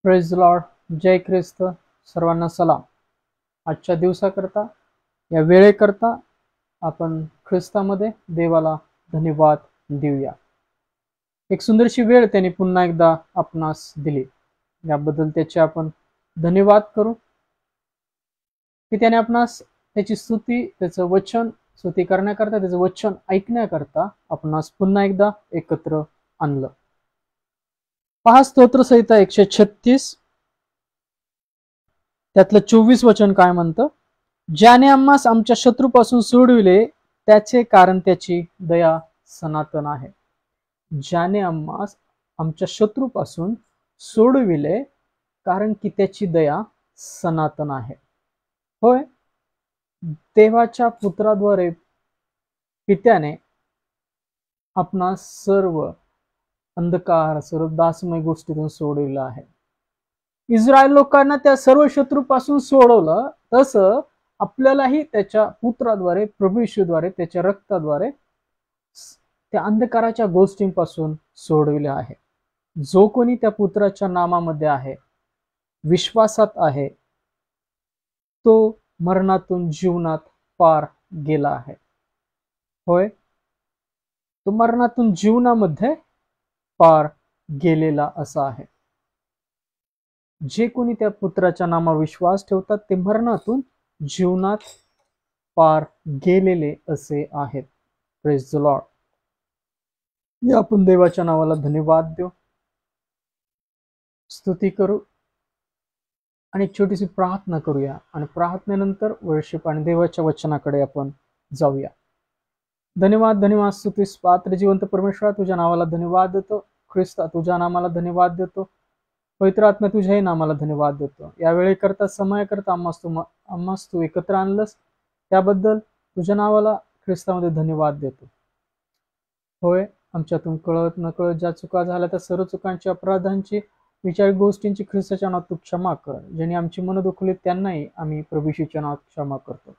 Praise Lord. जय ख्रिस्त. सर्वांना सलाम. आजच्या दिवसाकरता, या वेळेकरता आपण ख्रिस्तामध्ये देवाला धन्यवाद देऊया. एक सुंदरशी वेळ त्यांनी पुन्हा एकदा आपणास दिली, याबद्दल त्याचे आपण धन्यवाद करू की त्याने आपणास त्याची स्तुती, त्याचं वचन स्तुती करण्याकरता, त्याचं वचन ऐकण्याकरता आपणास पुन्हा एकदा एकत्र आणलं. पहा, स्तोत्रसंहिता 136 त्यातलं 24 वचन काय म्हणतं? ज्याने आम्हास आमच्या शत्रूपासून सोडविले, त्याचे कारण त्याची दया सनातन आहे. ज्याने आम्हास आमच्या शत्रूपासून सोडविले, कारण की त्याची दया सनातन आहे. होय, देवाच्या पुत्राद्वारे पित्याने आपणास सर्व अंधकार, सर्व दासमय गोष्टीतून सोडविलं आहे. इस्रायल लोकांना त्या सर्व शत्रूपासून सोडवलं, तसं आपल्यालाही त्याच्या पुत्राद्वारे, प्रभू येशूद्वारे, त्याच्या रक्ताद्वारे त्या अंधकाराच्या गोष्टींपासून सोडविले आहे. जो कोणी त्या पुत्राच्या नामामध्ये आहे, विश्वासात आहे, तो मरणातून जीवनात पार गेला आहे. होय, तो मरणातून जीवनामध्ये पार गेलेला असा आहे. जे कोणी त्या पुत्राच्या नामावर विश्वास ठेवतात, ते मरणातून जीवनात पार गेलेले असे आहेत. Praise the lord. या आपण देवाच्या नावाला धन्यवाद देऊ, स्तुती करू आणि एक छोटीशी प्रार्थना करूया, आणि प्रार्थनेनंतर वर्शिप आणि देवाच्या वचनाकडे आपण जाऊया. धन्यवाद, धन्यवाद, स्तुतीस पात्र जिवंत परमेश्वरा, तुझ्या नावाला धन्यवाद देतो. ख्रिस्ता, तुझ्या नामाला धन्यवाद देतो. पवित्र आत्मा, तुझ्याही नामाला धन्यवाद देतो. यावेळी करता, समय करता आम्हास तू एकत्र आणलंस, त्याबद्दल तुझ्या नावाला ख्रिस्तामध्ये धन्यवाद देतो. होय, आमच्यातून कळत नकळत ज्या चुका झाल्या, त्या सर्व चुकांची, अपराधांची, विचार गोष्टींची ख्रिस्ताच्या नावात तू क्षमा कर. ज्यांनी आमची मन दुखली, त्यांनाही आम्ही प्रभू येशूच्या नावात क्षमा करतो.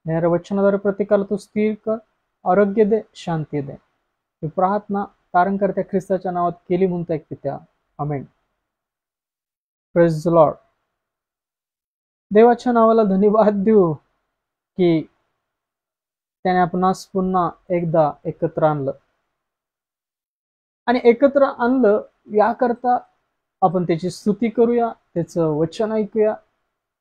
या वचनाद्वारे प्रत्येकाला तू स्थिर कर, आरोग्य दे, शांती दे. ही प्रार्थना तारणकर्त्या ख्रिस्ताच्या नावात केली म्हणता एक पित्या, आमेन. Praise the lord. देवाच्या नावाला धन्यवाद देऊ की त्याने आपणास पुन्हा एकदा एकत्र आणलं, आणि एकत्र आणलं याकरता आपण त्याची स्तुती करूया, त्याचं वचन ऐकूया,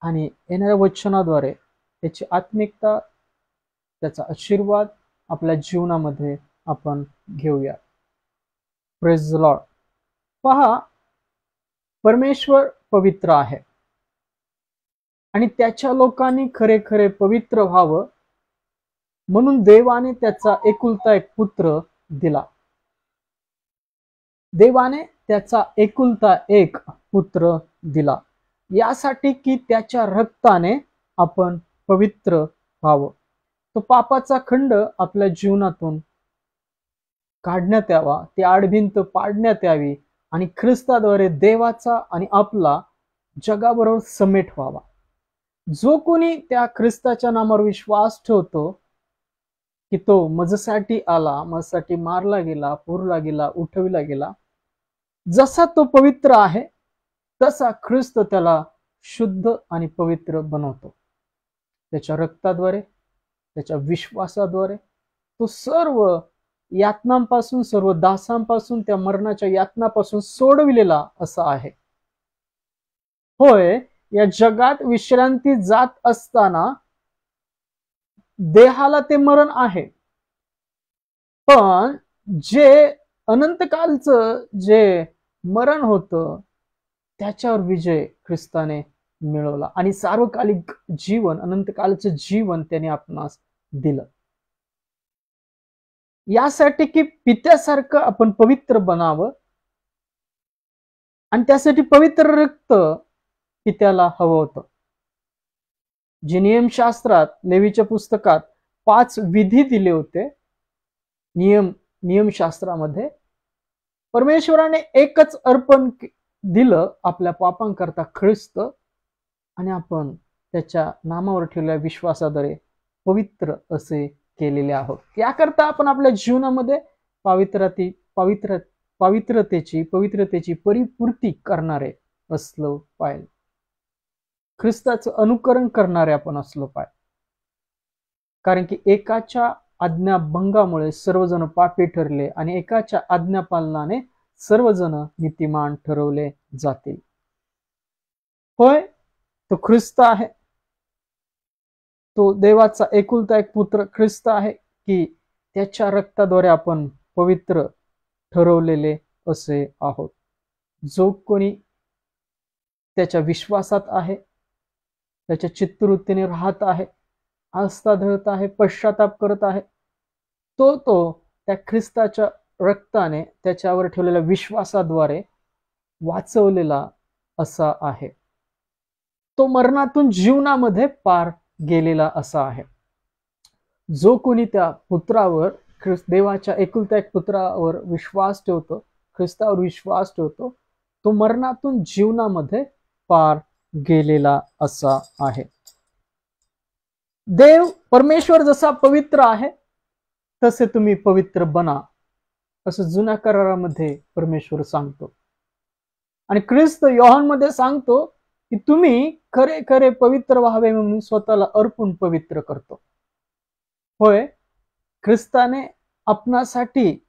आणि येणाऱ्या वचनाद्वारे त्याची आत्मिकता, त्याचा आशीर्वाद आपल्या जीवनामध्ये आपण घेऊया. Praise the Lord. पहा, परमेश्वर पवित्र आहे, आणि त्याच्या लोकांनी खरे खरे पवित्र व्हावं म्हणून देवाने त्याचा एकुलता एक पुत्र दिला. देवाने त्याचा एकुलता एक पुत्र दिला, यासाठी की त्याच्या रक्ताने आपण पवित्र व्हावं. तो पापाचा खंड आपल्या जीवनातून काढण्यात यावा, ती आडभिंत पाडण्यात यावी, आणि ख्रिस्ताद्वारे देवाचा आणि आपला जगाबरोबर समेट व्हावा. जो कोणी त्या ख्रिस्ताच्या नामावर विश्वास ठेवतो की तो माझ्यासाठी आला, माझ्यासाठी मारला गेला, पुरला गेला, उठविला गेला, जसा तो पवित्र आहे, तसा ख्रिस्त त्याला शुद्ध आणि पवित्र बनवतो. त्याच्या रक्ताद्वारे, त्याच्या विश्वासाद्वारे तो सर्व यातनांपासून, सर्व दासांपासून, त्या मरणाच्या यातनापासून सोडविलेला असा आहे. होय, या जगात विश्रांती जात असताना देहाला ते मरण आहे, पण जे अनंतकालचं जे मरण होतं, त्याच्यावर विजय ख्रिस्ताने मिळवला, आणि सार्वकालिक जीवन, अनंतकालचं जीवन त्याने आपणास दिलं. यासाठी की पित्यासारखं आपण पवित्र बनावं, आणि त्यासाठी पवित्र रक्त पित्याला हवं होतं. जे नियमशास्त्रात, लेवीच्या पुस्तकात 5 विधी दिले होते, नियमशास्त्रामध्ये परमेश्वराने एकच अर्पण दिलं आपल्या पापांकरता, ख्रिस्त, आणि आपण त्याच्या नामावर ठेवलेल्या विश्वासाद्वारे पवित्र असे केलेले आहोत. याकरता आपण आपल्या जीवनामध्ये पवित्रतेची परिपूर्ती करणारे असलं पाहिजे. ख्रिस्ताचं अनुकरण करणारे आपण असलो पाहिजे. कारण की एकाच्या आज्ञाभंगामुळे सर्वजण पापी ठरले आणि एकाच्या आज्ञापालनाने सर्वजण नीतिमान ठरवले जातील. होय, तो ख्रिस्त आहे. तो देवाचा एकुलता एक पुत्र ख्रिस्त आहे की त्याच्या रक्ताद्वारे आपण पवित्र ठरवलेले असे आहोत. जो कोणी त्याच्या विश्वासात आहे, त्याच्या चित्तवृत्तीने राहत आहे, आस्था धरत आहे, पश्चाताप करत आहे, तो त्या ख्रिस्ताच्या रक्ताने त्याच्यावर ठेवलेल्या विश्वासाद्वारे वाचवलेला असा आहे. तो मरणातून जीवनामध्ये पार गेलेला असा आहे. जो कोणी त्या पुत्रावर, देवाच्या एकुलत्या एक पुत्रावर विश्वास ठेवतो, ख्रिस्तावर विश्वास ठेवतो, तो मरणातून जीवनामध्ये पार गेलेला असा आहे. देव परमेश्वर जसा पवित्र आहे तसे तुम्ही पवित्र बना, असं जुन्या करारामध्ये परमेश्वर सांगतो. आणि ख्रिस्त योहानमध्ये सांगतो की तुम्ही खरे खरे पवित्र व्हावे म्हणून स्वतःला अर्पण पवित्र करतो. होय, ख्रिस्ताने आपणासाठी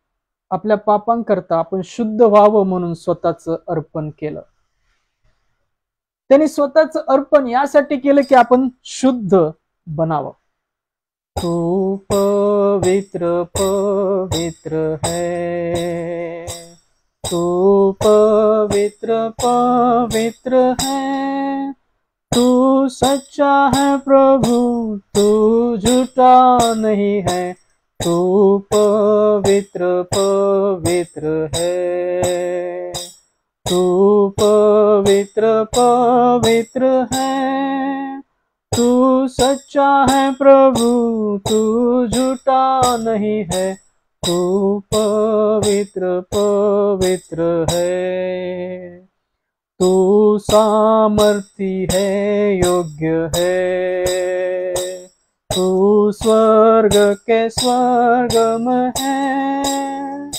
आपल्या पापांकरता आपण शुद्ध व्हावं म्हणून स्वतःचं अर्पण केलं. त्यांनी स्वतःचं अर्पण यासाठी केलं की आपण शुद्ध बनावं. तू पवित्र पवित्र है, तू पवित्र पवित्र है, तू सच्चा है प्रभु, तू झूठा नहीं है, तू पवित्र पवित्र है, तू पवित्र पवित्र है, तू सच्चा है प्रभु, तू झूठा नहीं है, तू पवित्र पवित्र है, तू सामर्थी है, योग्य है, तू स्वर्ग के स्वर्ग में है,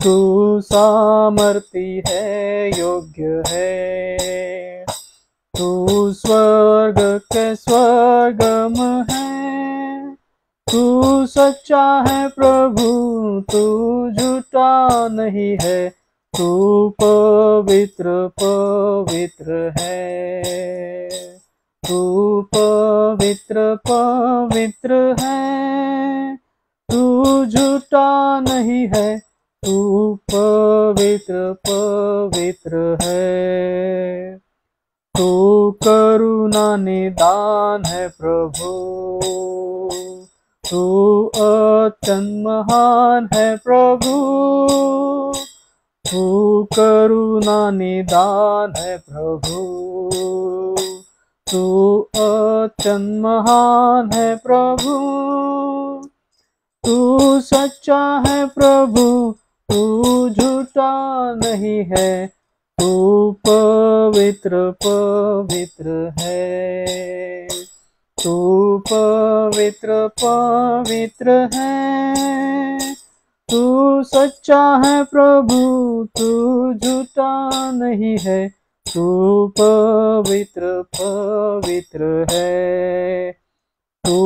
तू सामर्थी है, योग्य है, तू स्वर्ग के स्वर्ग में है, तू सच्चा है प्रभु, तू झूठा नहीं है, तू पवित्र पवित्र है, तू पवित्र पवित्र है, तू झूठा नहीं है, तू पवित्र पवित्र है, तू करुणा निदान है प्रभु, तू अत्यंत महान है प्रभु, तू करुणा निदान है प्रभु, तू अत्यंत महान है प्रभु, तू सच्चा है प्रभु, तू झूठा नहीं है, तू पवित्र पवित्र है, तू पवित्र पवित्र है, तू सच्चा है प्रभु, तू झूठा नहीं है, तू पवित्र पवित्र है, तू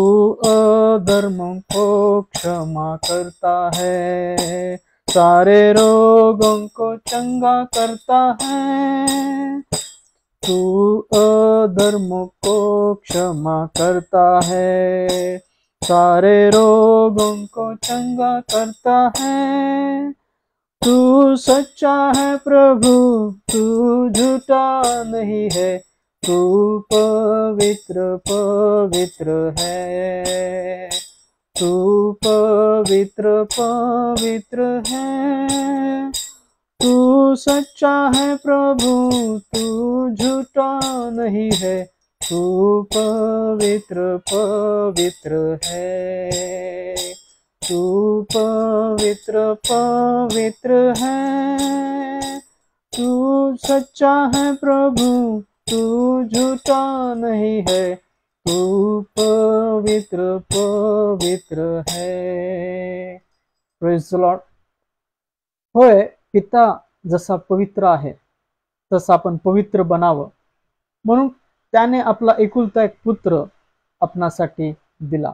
अधर्म को क्षमा करता है, सारे रोगों को चंगा करता है, तू अधर्म को क्षमा करता है, सारे रोगों को चंगा करता है, तू सच्चा है प्रभु, तू झूठा नहीं है, तू पवित्र पवित्र है, तू पवित्र पवित्र है, तू सच्चा है प्रभु, तू झूठा नहीं है, तू पवित्र पवित्र है, तू पवित्र पवित्र है, तू सच्चा है प्रभु, तू झूठा नहीं है, तू पवित्र पवित्र है. Praise the Lord. होय, पिता जसा पवित्र आहे तसं आपण पवित्र बनावं म्हणून त्याने आपला एकुलता एक पुत्र आपणासाठी दिला,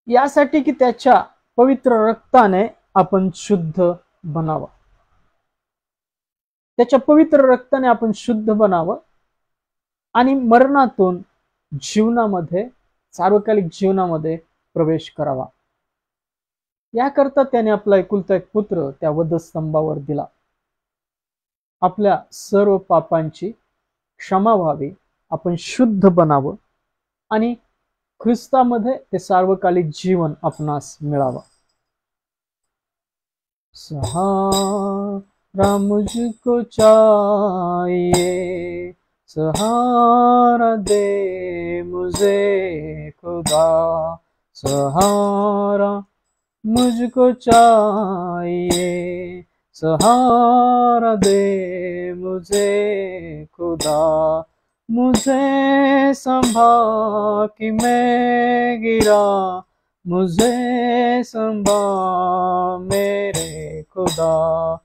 यासाठी की त्याच्या पवित्र रक्ताने आपण शुद्ध बनावं. त्याच्या पवित्र रक्ताने आपण शुद्ध बनावं आणि मरणातून जीवनामध्ये, सार्वकालिक जीवनामध्ये प्रवेश करावा. याकरता त्याने आपला एकुलता एक पुत्र त्या वधस्तंभावर दिला. आपल्या सर्व पापांची क्षमा व्हावी, आपण शुद्ध बनावं आणि ख्रिस्तामध्ये ते सार्वकालिक जीवन आपणास मिळावं. सहारा मुझको चाहिए, सहारा दे मुझे खुदा, सहारा मुझको चाहिए, सहारा दे मुझे खुदा, मुझे संभाल कि मैं गिरा, मुझे संभाल मेरे खुदा,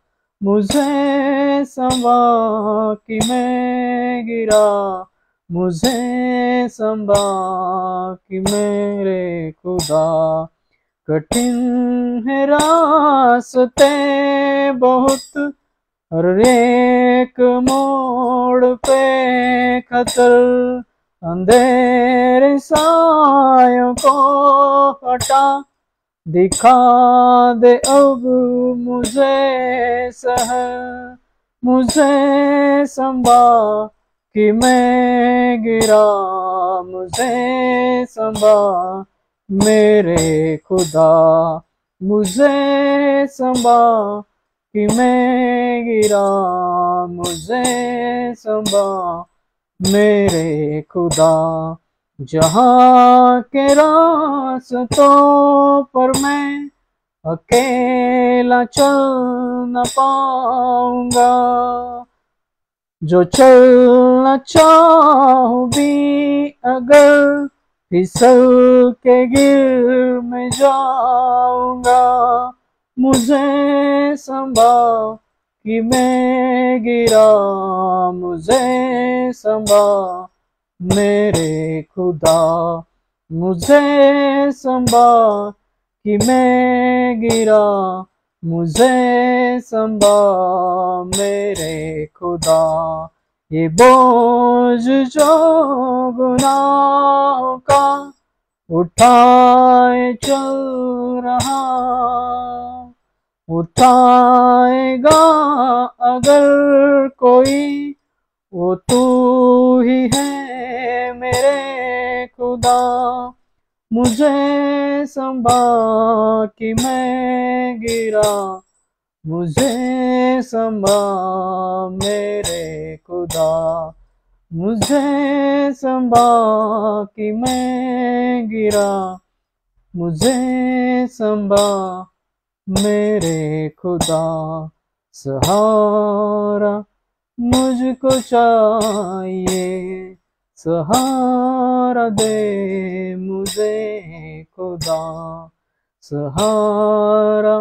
मुझे संभाल कि मैं गिरा, मुझे संभाल कि मेरे खुदा. कठिन है रास्ते बहुत, हर एक मोड़ पे खतर, अंधेरे सायों को हटा, दिखा दे अब मुझे सहर, मुझे संभाल कि मैं गिरा, मुझे संभाल मेरे खुदा, मुझे संभाल कि मैं गिरा, मुझे संभाल मेरे खुदा. जहाँ के रास्तों पर मैं अकेला चल न पाऊंगा, जो चलना चाहूं भी अगर फिसल के गिर में जाऊंगा, मुझे संभाल कि मैं गिरा, मुझे संभाल मेरे खुदा, मुझे संभाल कि मैं गिरा, मुझे संभाल मेरे खुदा. ये बोझ जो गुनाहों का उठाए चल रहा, उठाएगा अगर कोई, वो तू ही है मेरे खुदा, मुझे संभाल कि मैं गिरा, मुझे संभाल मेरे खुदा, मुझे संभाल कि मैं गिरा, मुझे संभाल मेरे खुदा. सहारा मुझको चाहिए, सहारा दे मुझे खुदा, सहारा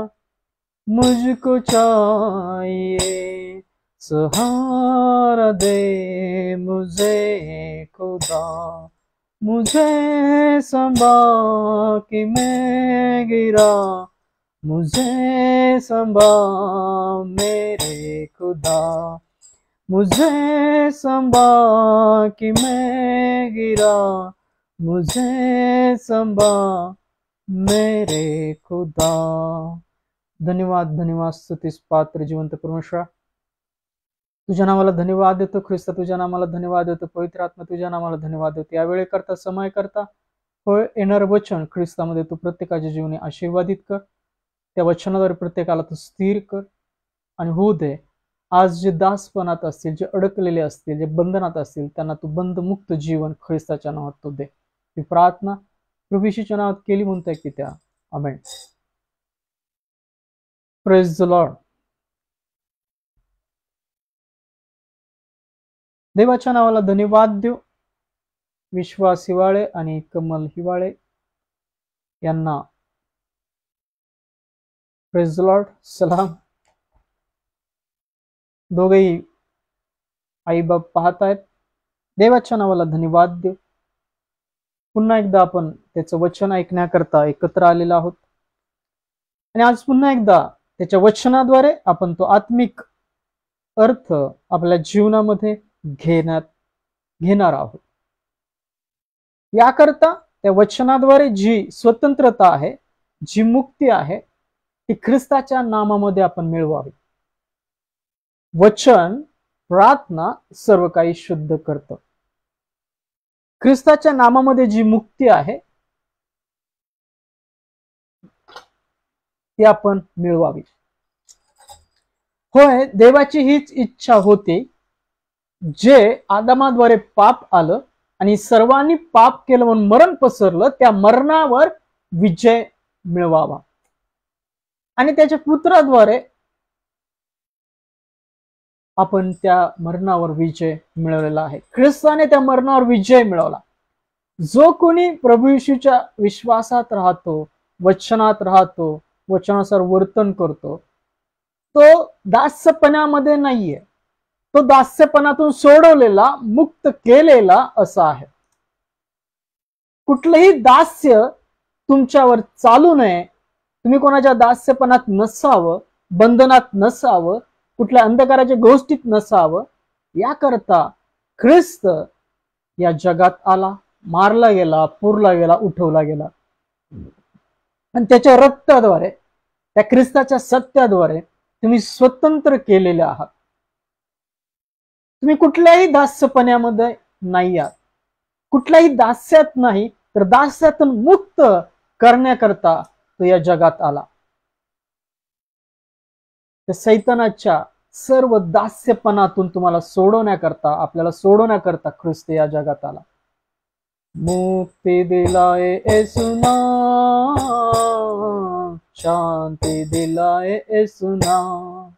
मुझको चाहिए, सहारा दे मुझे खुदा, मुझे संभाल कि मैं गिरा, मुझे संभाल मेरे खुदा, मुझे संभाल कि मैं गिरा, मुझे संभाल मेरे खुदा. धन्यवाद, धन्यवाद स्तुतीस पात्र जिवंत परमेश्वरा, तुझ्या नावाला धन्यवाद देतो. ख्रिस्त तुझ्या नावाला धन्यवाद देतो. पवित्र आत्मा तुझ्या नावाला धन्यवाद देतो. यावेळी करता, समय करता होय येणार वचन ख्रिस्तामध्ये तू प्रत्येकाच्या जीवनी आशीर्वादित कर. त्या वचनाद्वारे प्रत्येकाला तू स्थिर कर आणि होऊ दे. आज जे दासपणात असतील, जे अडकलेले असतील, जे बंधनात असतील, त्यांना तू बंधमुक्त जीवन ख्रिस्ताच्या नावात तू दे. ही प्रार्थना प्रभू येशूच्या नावात केली म्हणतोय की त्या आमेन. Praise the lord. देवाच्या नावाला धन्यवाद देऊ. विश्वास हिवाळे आणि कमल हिवाळे यांना प्रेज द लॉर्ड, सलाम. दोघेही आई बाप पाहतायत. देवाच्या नावाला धन्यवाद देव. पुन्हा एकदा आपण त्याचं वचन ऐकण्याकरता एकत्र आलेलो आहोत आणि आज पुन्हा एकदा त्याच्या वचनाद्वारे आपण तो आत्मिक अर्थ आपल्या जीवनामध्ये घेणार आहोत. याकरता त्या वचनाद्वारे जी स्वतंत्रता आहे, जी मुक्ती आहे, ती ख्रिस्ताच्या नामामध्ये आपण मिळवावी. वचन, प्रार्थना सर्व काही शुद्ध करतं. ख्रिस्ताच्या नामामध्ये जी मुक्ती आहे ती आपण मिळवावी. होय, देवाची हीच इच्छा होती. जे आदामाद्वारे पाप आलं आणि सर्वांनी पाप केलं म्हणून मरण पसरलं, त्या मरणावर विजय मिळवावा आणि त्याच्या पुत्राद्वारे आपण त्या मरणावर विजय मिळवलेला आहे. ख्रिस्ताने त्या मरणावर विजय मिळवला. जो कोणी प्रभू येशूच्या विश्वासात राहतो, वचनात राहतो, वचनानुसार वर्तन करतो, तो दास्यपणामध्ये नाहीये. तो दास्यपणातून सोडवलेला, मुक्त केलेला असा आहे. कुठलंही दास्य तुमच्यावर चालू नये. तुम्ही कोणाच्या दास्यपणात नसावं, बंधनात नसावं, कुठल्या अंधकाराच्या गोष्टीत नसावं. याकरता ख्रिस्त या जगात आला, मारला गेला, पुरला गेला, उठवला गेला आणि त्याच्या रक्ताद्वारे, त्या ख्रिस्ताच्या सत्याद्वारे तुम्ही स्वतंत्र केलेले आहात. तुम्ही कुठल्याही दास्यपणामध्ये नाही आहात, कुठल्याही दास्यात नाही, तर दास्यातून मुक्त करण्याकरता तो या जगात आला. तर सैतानाच्या सर्व दास्यपणातून तुम्हाला सोडवण्याकरता, आपल्याला सोडवण्याकरता ख्रिस्त या जगात आला. मुक्ती दिलाए येशू नाम, शांती दिलाए येशू नाम,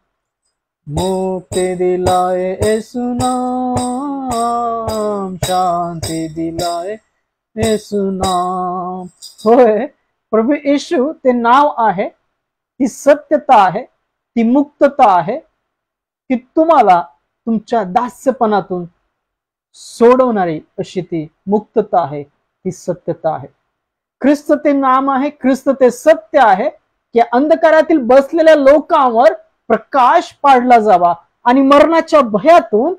मुक्ती दिलाए येशू नाम, शांती दिलाए येशू नाम. होय, प्रभू येशू ते नाव आहे, ती सत्यता आहे, ती मुक्तता आहे, की तुम्हाला तुमच्या दास्यपणातून सोडवणारी अशी ती मुक्तता आहे, ती सत्यता आहे. ख्रिस्त ते नाम आहे, ख्रिस्त ते सत्य आहे, की अंधकारातील बसलेल्या लोकांवर प्रकाश पाडला जावा आणि मरणाच्या भयातून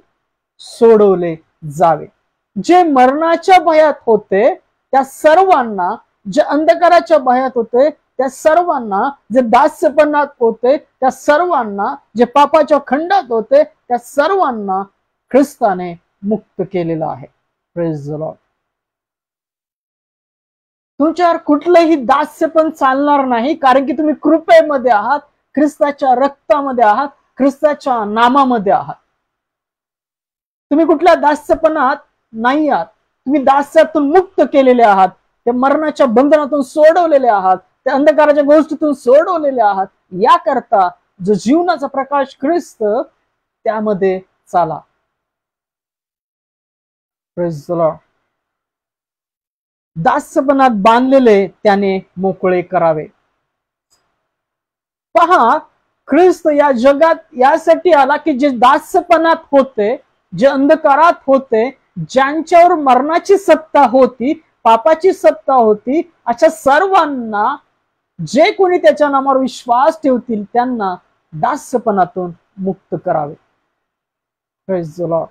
सोडवले जावे. जे मरणाच्या भयात होते त्या सर्वांना, जे अंधकाराच्या भयात होते त्या सर्वांना, जे दास्यपणात होते त्या सर्वांना, जे पापाच्या खंडात होते त्या सर्वांना ख्रिस्ताने मुक्त केलेला आहे. Praise the Lord. तुमच्यावर कुठलंही दास्यपण चालणार नाही, कारण की तुम्ही कृपेमध्ये आहात, ख्रिस्ताच्या रक्तामध्ये आहात, ख्रिस्ताच्या नामामध्ये आहात. तुम्ही कुठल्या दास्यपणात नाही आहात. तुम्ही दास्यातून मुक्त केलेले आहात, त्या मरणाच्या बंधनातून सोडवलेले आहात, त्या अंधकाराच्या गोष्टीतून सोडवलेले आहात. याकरता जो जीवनाचा प्रकाश ख्रिस्त, त्यामध्ये चाला. Praise the Lord. दास्यपणात बांधलेले त्याने मोकळे करावे. पहा, ख्रिस्त या जगात यासाठी आला की जे दास्यपणात होते, जे अंधकारात होते, ज्यांच्यावर मरणाची सत्ता होती, पापाची सत्ता होती, अशा सर्वांना, जे कोणी त्याच्या नामावर विश्वास ठेवतील त्यांना दास्यपणातून मुक्त करावे. Praise the Lord.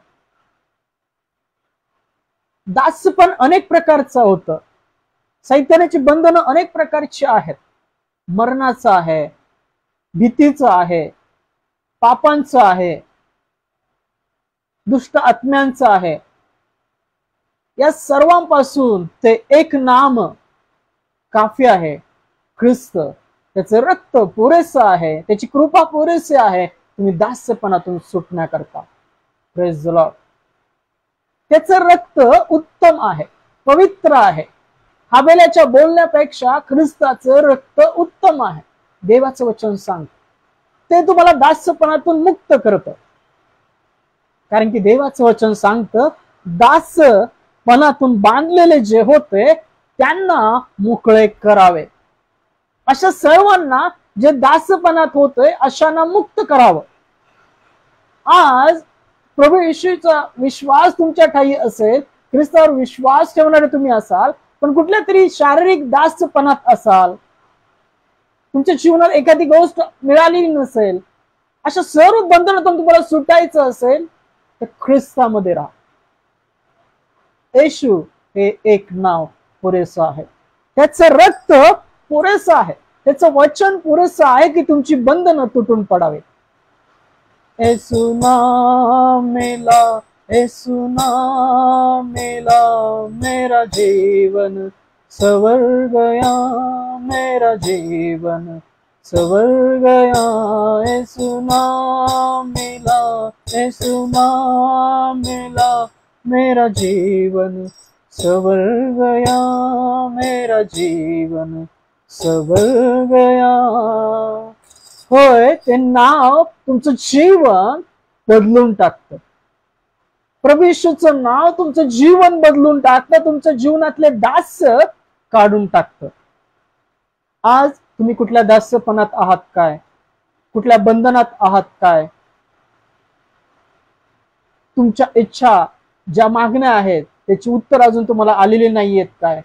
दास्यपण अनेक प्रकारचं होतं. सैतानाची बंधनं अनेक प्रकारची आहेत. मरणाचं आहे, भीतीचं आहे, पापांचं आहे, दुष्ट आत्म्यांचं आहे. या सर्वांपासून ते एक नाम काफी आहे, ख्रिस्त. त्याचं रक्त पुरेसं आहे, त्याची कृपा पुरेसी आहे तुम्ही दास्यपणातून सुटण्याकरता. Praise the lord. त्याचं रक्त उत्तम आहे, पवित्र आहे. हाबेलाच्या बोलण्यापेक्षा ख्रिस्ताचं रक्त उत्तम आहे. देवाचं वचन सांगतं ते तुम्हाला दास्यपणातून मुक्त करतं. कारण की देवाचं वचन सांगतं दास्यपणातून बांधलेले जे होते त्यांना मोकळे करावे. अशा सर्वांना जे दास्यपणात होते अशांना मुक्त करावं. आज प्रभू येशूचा विश्वास तुमच्या ठाई असेल, ख्रिस्तावर विश्वास ठेवणारे तुम्ही असाल, पण कुठल्या तरी शारीरिक दासपणात असाल, तुमच्या जीवनात एखादी गोष्ट मिळालेली नसेल, अशा सर्व बंधनातून तुम्हाला सुटायचं असेल तर ख्रिस्तामध्ये राहा. येशू हे एक नाव पुरेसं आहे, त्याचं रक्त पुरेसं आहे, त्याचं वचन पुरेसं आहे की तुमची बंधनं तुटून पडावे. येशू नाम मिला, येशू नाम मिला, मेरा जीवन सवर गया, मेरा जीवन सवर गया. येशू नाम मिला, येशू नाम मिला, मेरा जीवन सवर गया, मेरा जीवन सवर गया. होय, ते नाव तुमचं जीवन बदलून टाकतं. प्रभू येशूचं नाव तुमचं जीवन बदलून टाकतं, तुमच्या जीवनातले दास काढून टाकतं. आज तुम्ही कुठल्या दास्यपणात आहात काय? कुठल्या बंधनात आहात काय? तुमच्या इच्छा ज्या मागण्या आहेत त्याची उत्तर अजून तुम्हाला आलेली नाहीयेत काय?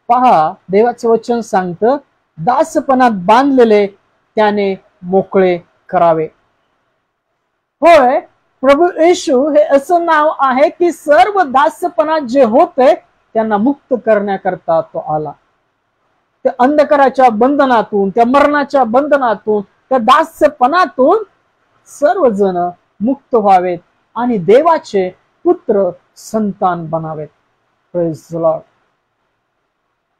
पहा, देवाचं वचन सांगतं, दासपणात बांधलेले त्याने मोकळे करावे. होय, प्रभू येशू हे असं नाव आहे की सर्व दासपणात जे होते त्यांना मुक्त करण्याकरता तो आला. त्या अंधकाराच्या बंधनातून, त्या मरणाच्या बंधनातून, त्या दासपणातून सर्वजण मुक्त व्हावेत आणि देवाचे पुत्र संतान बनावेत. Praise the Lord.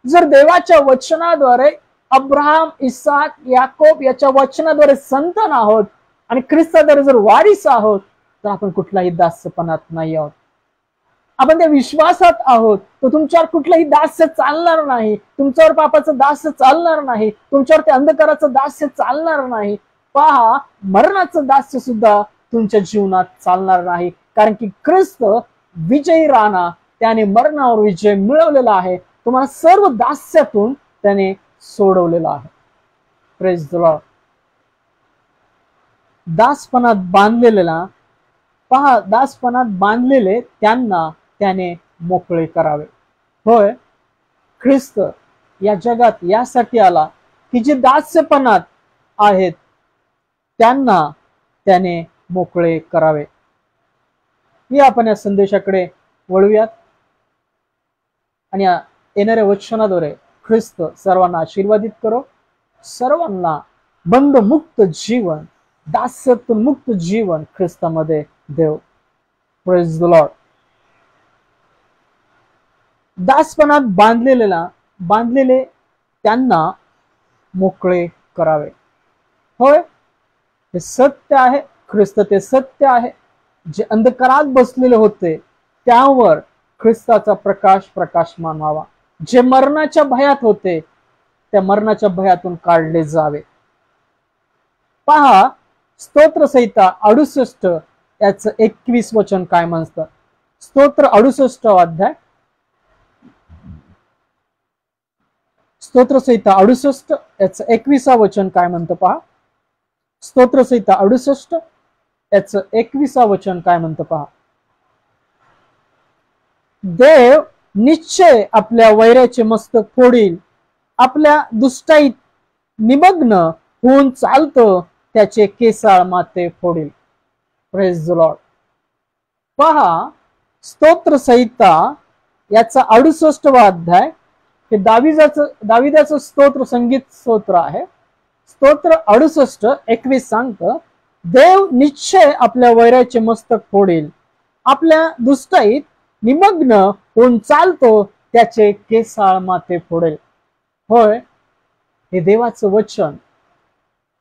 जर देवाच्या वचनाद्वारे अब्राहम, इसाक, याकोब याच्या वचनाद्वारे संतान आहोत आणि ख्रिस्ताद्वारे जर वारीस आहोत तर आपण कुठल्याही दास्यपणात नाही आहोत. आपण त्या विश्वासात आहोत, तर तुमच्यावर कुठलंही दास्य चालणार नाही, तुमच्यावर पापाचं दास्य चालणार नाही, तुमच्यावर ते अंधकाराचं दास्य चालणार नाही. पहा, मरणाचं दास्य सुद्धा तुमच्या जीवनात चालणार नाही, कारण की ख्रिस्त विजयी राणा, त्याने मरणावर विजय मिळवलेला आहे. तुम्हाला सर्व दास्यातून त्याने सोडवलेला आहे. Praise the lord. दासपणात बांधलेला, पहा, दासपणात बांधलेले त्यांना त्याने मोकळे करावे. होय, ख्रिस्त या जगात यासाठी आला की जे दास्यपणात आहेत त्यांना त्याने मोकळे करावे. आपण या संदेशाकडे वळूयात आणि येणाऱ्या वचनाद्वारे ख्रिस्त सर्वांना आशीर्वादित करो, सर्वांना बंधमुक्त जीवन, दास्यातून मुक्त जीवन ख्रिस्तामध्ये देव. Praise the lord. दासपणात बांधलेले त्यांना मोकळे करावे. होय, हे सत्य आहे. ख्रिस्त ते सत्य आहे. जे अंधकारात बसलेले होते त्यावर ख्रिस्ताचा प्रकाश प्रकाशमान व्हावा. जे मरणाच्या भयात होते त्या मरणाच्या भयातून काढले जावे. पहा, स्तोत्रसंहिता 68 याचं 21 वचन काय म्हणतं. स्तोत्र 68 अध्याय, स्तोत्रसंहिता 68 याचं 21 वचन काय म्हणतं. पहा, स्तोत्रसंहिता 68 याचं 21 वचन काय म्हणतं. पहा, देव निश्चय आपल्या वैराचे मस्तक फोडील, आपल्या दुष्टाईत निमग्न होऊन चालतो त्याचे केसाळ माते फोडील. Praise the Lord. पहा, स्तोत्रसंहिता याचा 68वा अध्याय हे दाविदाचं स्तोत्र संगीत स्तोत्र आहे. स्तोत्र 68:21 सांगतं, देव निश्चय आपल्या वैराचे मस्तक फोडील, आपल्या दुष्टाईत निमग्न होऊन चालतो त्याचे केसाळ माते फोडेल. होय, हे देवाचं वचन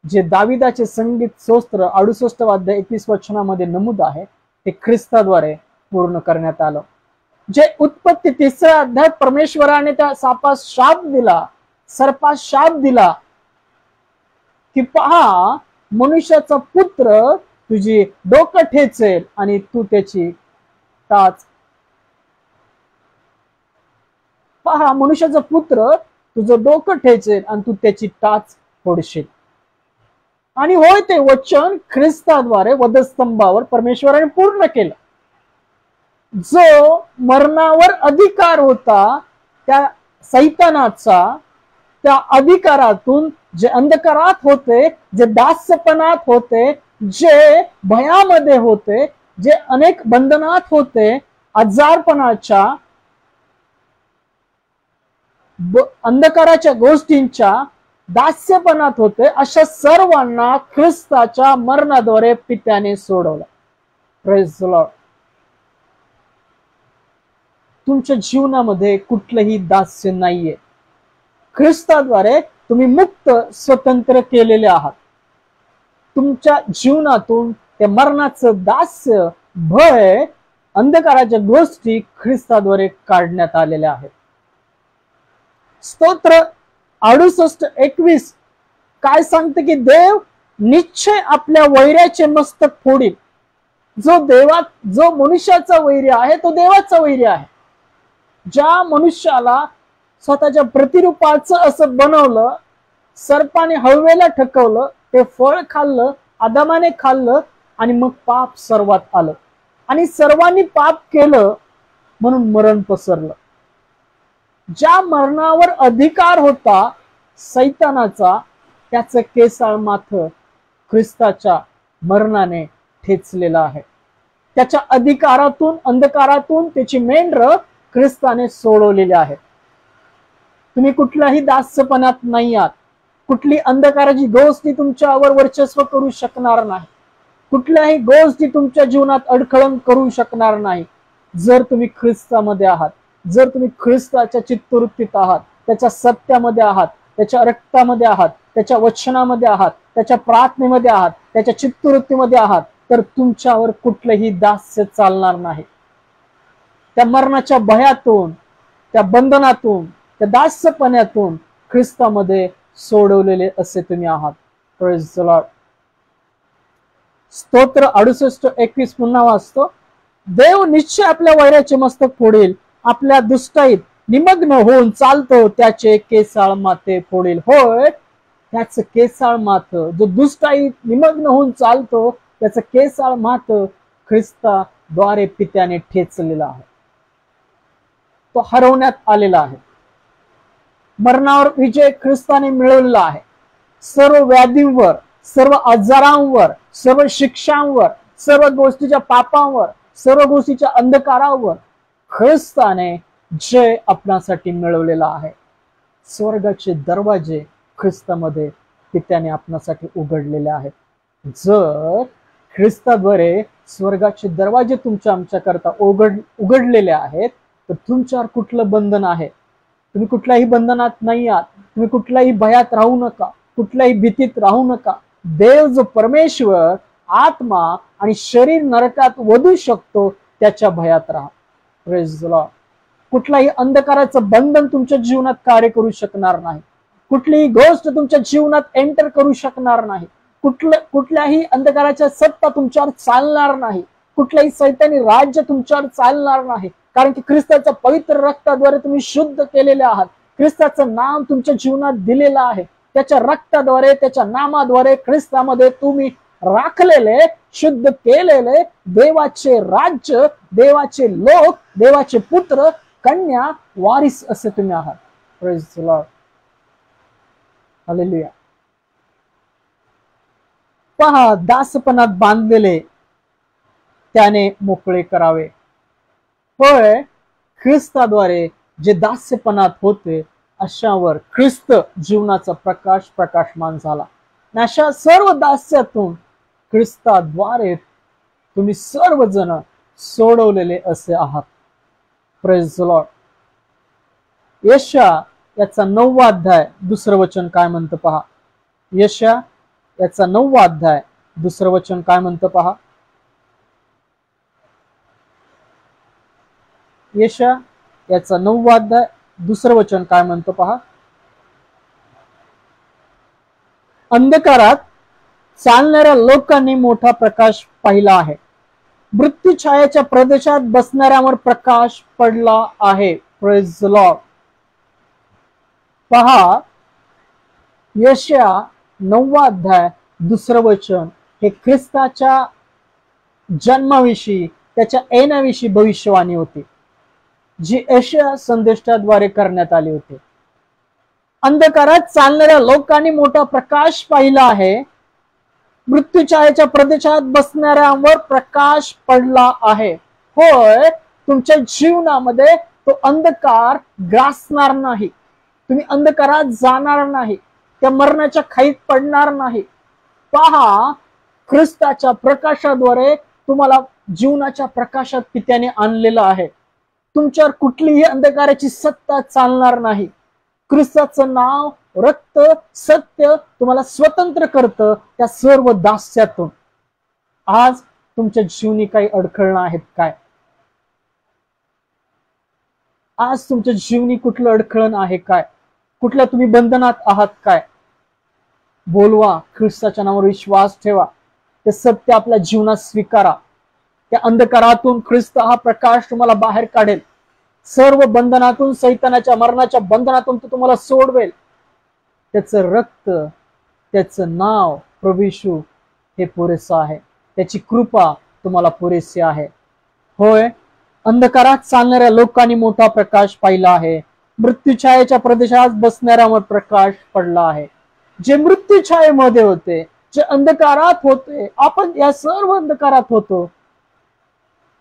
जे दाविदाचे संगीत स्तोत्र 68 अध्याय 21 वचनामध्ये नमूद आहे ते ख्रिस्ताद्वारे पूर्ण करण्यात आलं. जे उत्पत्ती 3 अध्यायात परमेश्वराने त्या सापास शाप दिला, सर्पास शाप दिला की पहा, मनुष्याचा पुत्र तुझी डोकं ठेचेल आणि तू त्याची टाच. पहा, मनुष्याचा पुत्र तुझं डोकं ठेचेल आणि तू त्याची टाच फोडशील. आणि होय, ते वचन ख्रिस्ताद्वारे वधस्तंभावर परमेश्वराने पूर्ण केलं. जो मरणावर अधिकार होता त्या सैतानाचा, त्या अधिकारातून, जे अंधकारात होते, जे दास्यपणात होते, जे भयामध्ये होते, जे अनेक बंधनात होते, आजारपणाच्या, अंधकाराच्या गोष्टींच्या दास्यपणात होते, अशा सर्वांना ख्रिस्ताच्या मरणाद्वारे पित्याने सोडवलं. Praise the Lord. तुमच्या जीवनामध्ये कुठलंही दास्य नाहीये. ख्रिस्ताद्वारे तुम्ही मुक्त, स्वतंत्र केलेले आहात. तुमच्या जीवनातून ते मरणाचं दास्य, भय, अंधकाराच्या गोष्टी ख्रिस्ताद्वारे काढण्यात आलेल्या आहेत. स्तोत्र 68:21 काय सांगते की देव निश्चय आपल्या वैऱ्याचे मस्तक फोडील. जो मनुष्याचा वैरी आहे तो देवाचा वैरी आहे. ज्या मनुष्याला स्वतःच्या प्रतिरूपाचं असं बनवलं, सर्पाने हळवेला ठकवलं, ते फळ खाल्लं, आदामाने खाल्लं, आणि मग पाप सर्वात आलं आणि सर्वांनी पाप केलं म्हणून मरण पसरलं. ज्या मरणावर अधिकार होता सैतानाचा, त्याचं केसाळ माथं ख्रिस्ताच्या मरणाने ठेचलेलं आहे. त्याच्या अधिकारातून, अंधकारातून त्याची मेंढरं ख्रिस्ताने सोडवलेली आहे. तुम्ही कुठल्याही दास्यपणात नाही आहात. कुठली अंधकाराची गोष्टी तुमच्यावर वर्चस्व करू शकणार नाही. कुठल्याही गोष्टी तुमच्या जीवनात अडखळण करू शकणार नाही. जर तुम्ही ख्रिस्तामध्ये आहात, जर तुम्ही ख्रिस्ताच्या चित्तवृत्तीत आहात, त्याच्या सत्यामध्ये आहात, त्याच्या रक्तामध्ये आहात, त्याच्या वचनामध्ये आहात, त्याच्या प्रार्थनेमध्ये आहात, त्याच्या चित्तवृत्तीमध्ये आहात, तर तुमच्यावर कुठलंही दास्य चालणार नाही. त्या मरणाच्या भयातून, त्या बंधनातून, त्या दास्यपणातून ख्रिस्तामध्ये सोडवलेले असे तुम्ही आहात. Praise the Lord. स्तोत्र 68:21 पुन्हा वाचतो. देव निश्चय आपल्या वैराचे मस्तक फोडील, आपल्या दुष्टाईत निमग्न होऊन चालतो त्याचे केसाळ माथे फोडील. होय, त्याचं केसाळ माथ, जो दुष्टाईत निमग्न होऊन चालतो त्याचं केसाळ माथ ख्रिस्ताद्वारे पित्याने ठेचलेला आहे. तो हरवण्यात आलेला आहे. मरणावर विजय ख्रिस्ताने मिळवलेला आहे. सर्व व्याधींवर, सर्व आजारांवर, सर्व शिक्षांवर, सर्व गोष्टीच्या पापांवर, सर्व गोष्टीच्या अंधकारावर ख्रिस्ताने जय आपणासाठी मिळवलेला आहे. स्वर्गाचे दरवाजे ख्रिस्तामध्ये पित्याने आपणासाठी उघडलेले आहेत. जर ख्रिस्ताद्वारे स्वर्गाचे दरवाजे तुमच्या आमच्याकरता उघडलेले आहेत, तर तुमच्यावर कुठलं बंधन आहे? तुम्ही कुठल्याही बंधनात नाही आहात. तुम्ही कुठल्याही भयात राहू नका, कुठल्याही भीतीत राहू नका. देव जो परमेश्वर आत्मा आणि शरीर नरकात वधू शकतो, त्याच्या भयात राहा. Praise the Lord. कुठलाही अंधकाराचं बंधन तुमच्या जीवनात कार्य करू शकणार नाही. कुठलीही गोष्ट तुमच्या जीवनात एंटर करू शकणार नाही. कुठल्याही अंधकाराच्या सत्ता तुमच्यावर चालणार नाही. कुठल्याही सैतानी राज्य तुमच्यावर चालणार नाही. कारण की ख्रिस्ताच्या पवित्र रक्ताद्वारे तुम्ही शुद्ध केलेले आहात. ख्रिस्ताचं नाम तुमच्या जीवनात दिलेलं आहे. त्याच्या रक्ताद्वारे, त्याच्या नामाद्वारे ख्रिस्तामध्ये तुम्ही राखलेले, शुद्ध केलेले देवाचे राज्य, देवाचे लोक, देवाचे पुत्र, कन्या, वारिस असे तुम्ही आहात. Praise the Lord. हालेलुया. पहा, दासपणात बांधलेले त्याने मोकळे करावे. होय, ख्रिस्ताद्वारे जे दास्यपणात होते अशावर ख्रिस्त जीवनाचा प्रकाश प्रकाशमान झाला. अशा सर्व दास्यातून ख्रिस्ताद्वारे तुम्ही सर्वजण सोडवलेले असे आहात. Praise the Lord. यशया याचा 9वा अध्याय 2रं वचन काय म्हणतं पहा. यशया याचा 9वा अध्याय 2रं वचन काय म्हणतं पहा. यशया याचा 9वा अध्याय 2रं वचन काय म्हणतं पहा. अंधकारात चालणाऱ्या लोकांनी मोठा प्रकाश पाहिला आहे. मृत्यू छायाच्या प्रदेशात बसणाऱ्यांवर प्रकाश पडला आहे. Praise the Lord. पहा, यशया 9वा अध्याय दुसरं वचन हे ख्रिस्ताच्या जन्माविषयी, त्याच्या येण्याविषयी भविष्यवाणी होती, जी यशाया संदेष्टाद्वारे करण्यात आली होती. अंधकारात चालणाऱ्या लोकांनी मोठा प्रकाश पाहिला आहे. मृत्यूछायेच्या प्रदेशात बसणाऱ्यांवर प्रकाश पडला आहे. होय, तुमच्या जीवनामध्ये तो अंधकार ग्रासणार नाही. तुम्ही अंधकारात जाणार नाही, त्या मरणाच्या खाईत पडणार नाही. पहा, ख्रिस्ताच्या प्रकाशाद्वारे तुम्हाला जीवनाच्या प्रकाशात पित्याने आणलेलं आहे. तुमच्यावर कुठलीही अंधकाराची सत्ता चालणार नाही. ख्रिस्ताचं नाव, रक्त, सत्य तुम्हाला स्वतंत्र करतं त्या सर्व दास्यातून. आज तुमच्या जीवनी काही अडखळणं आहेत काय? आज तुमच्या जीवनी कुठलं अडखळण आहे काय? कुठल्या तुम्ही बंधनात आहात काय? बोलवा, ख्रिस्ताच्या नावावर विश्वास ठेवा, ते सत्य आपल्या जीवनात स्वीकारा. त्या अंधकारातून ख्रिस्त हा प्रकाश तुम्हाला बाहेर काढेल. सर्व बंधनातून, सैतानाच्या मरणाच्या बंधनातून तो तुम्हाला सोडवेल. त्याचं रक्त, त्याचं नाव प्रभू येशू हे पुरेसं आहे. त्याची कृपा तुम्हाला पुरेशी आहे. होय, अंधकारात चालणाऱ्या लोकांनी मोठा प्रकाश पाहिला आहे. मृत्यूछायेच्या प्रदेशात बसणाऱ्यांवर प्रकाश पडला आहे. जे मृत्यूछायेमध्ये होते, जे अंधकारात होते, आपण या सर्व अंधकारात होतो.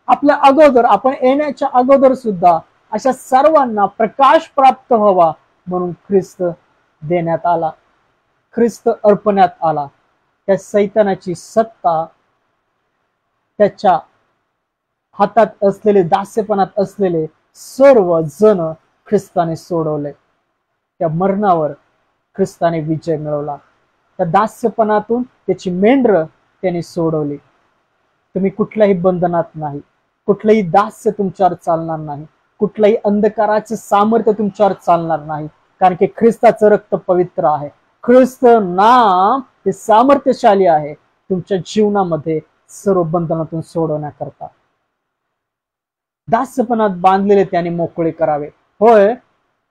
आपल्या अगोदर, आपण येण्याच्या अगोदर सुद्धा अशा सर्वांना प्रकाश प्राप्त व्हावा म्हणून ख्रिस्त देण्यात आला, ख्रिस्त अर्पण्यात आला. त्या सैतानाची सत्ता, त्याच्या हातात असलेले, दास्यपणात असलेले सर्व जण ख्रिस्ताने सोडवले. त्या मरणावर ख्रिस्ताने विजय मिळवला. त्या दास्यपणातून त्याची मेंढरं त्याने सोडवली. तुम्ही कुठल्याही बंधनात नाही. कुठलंही दास्य तुमच्यावर चालणार नाही. कुठलंही अंधकाराचे सामर्थ्य तुमच्यावर चालणार नाही. कारण की ख्रिस्ताचं रक्त पवित्र आहे. ख्रिस्त नाम हे सामर्थ्यशाली आहे तुमच्या जीवनामध्ये सर्व बंधनातून सोडवण्याकरता. दास्यपणात बांधलेले त्याने मोकळे करावे. होय,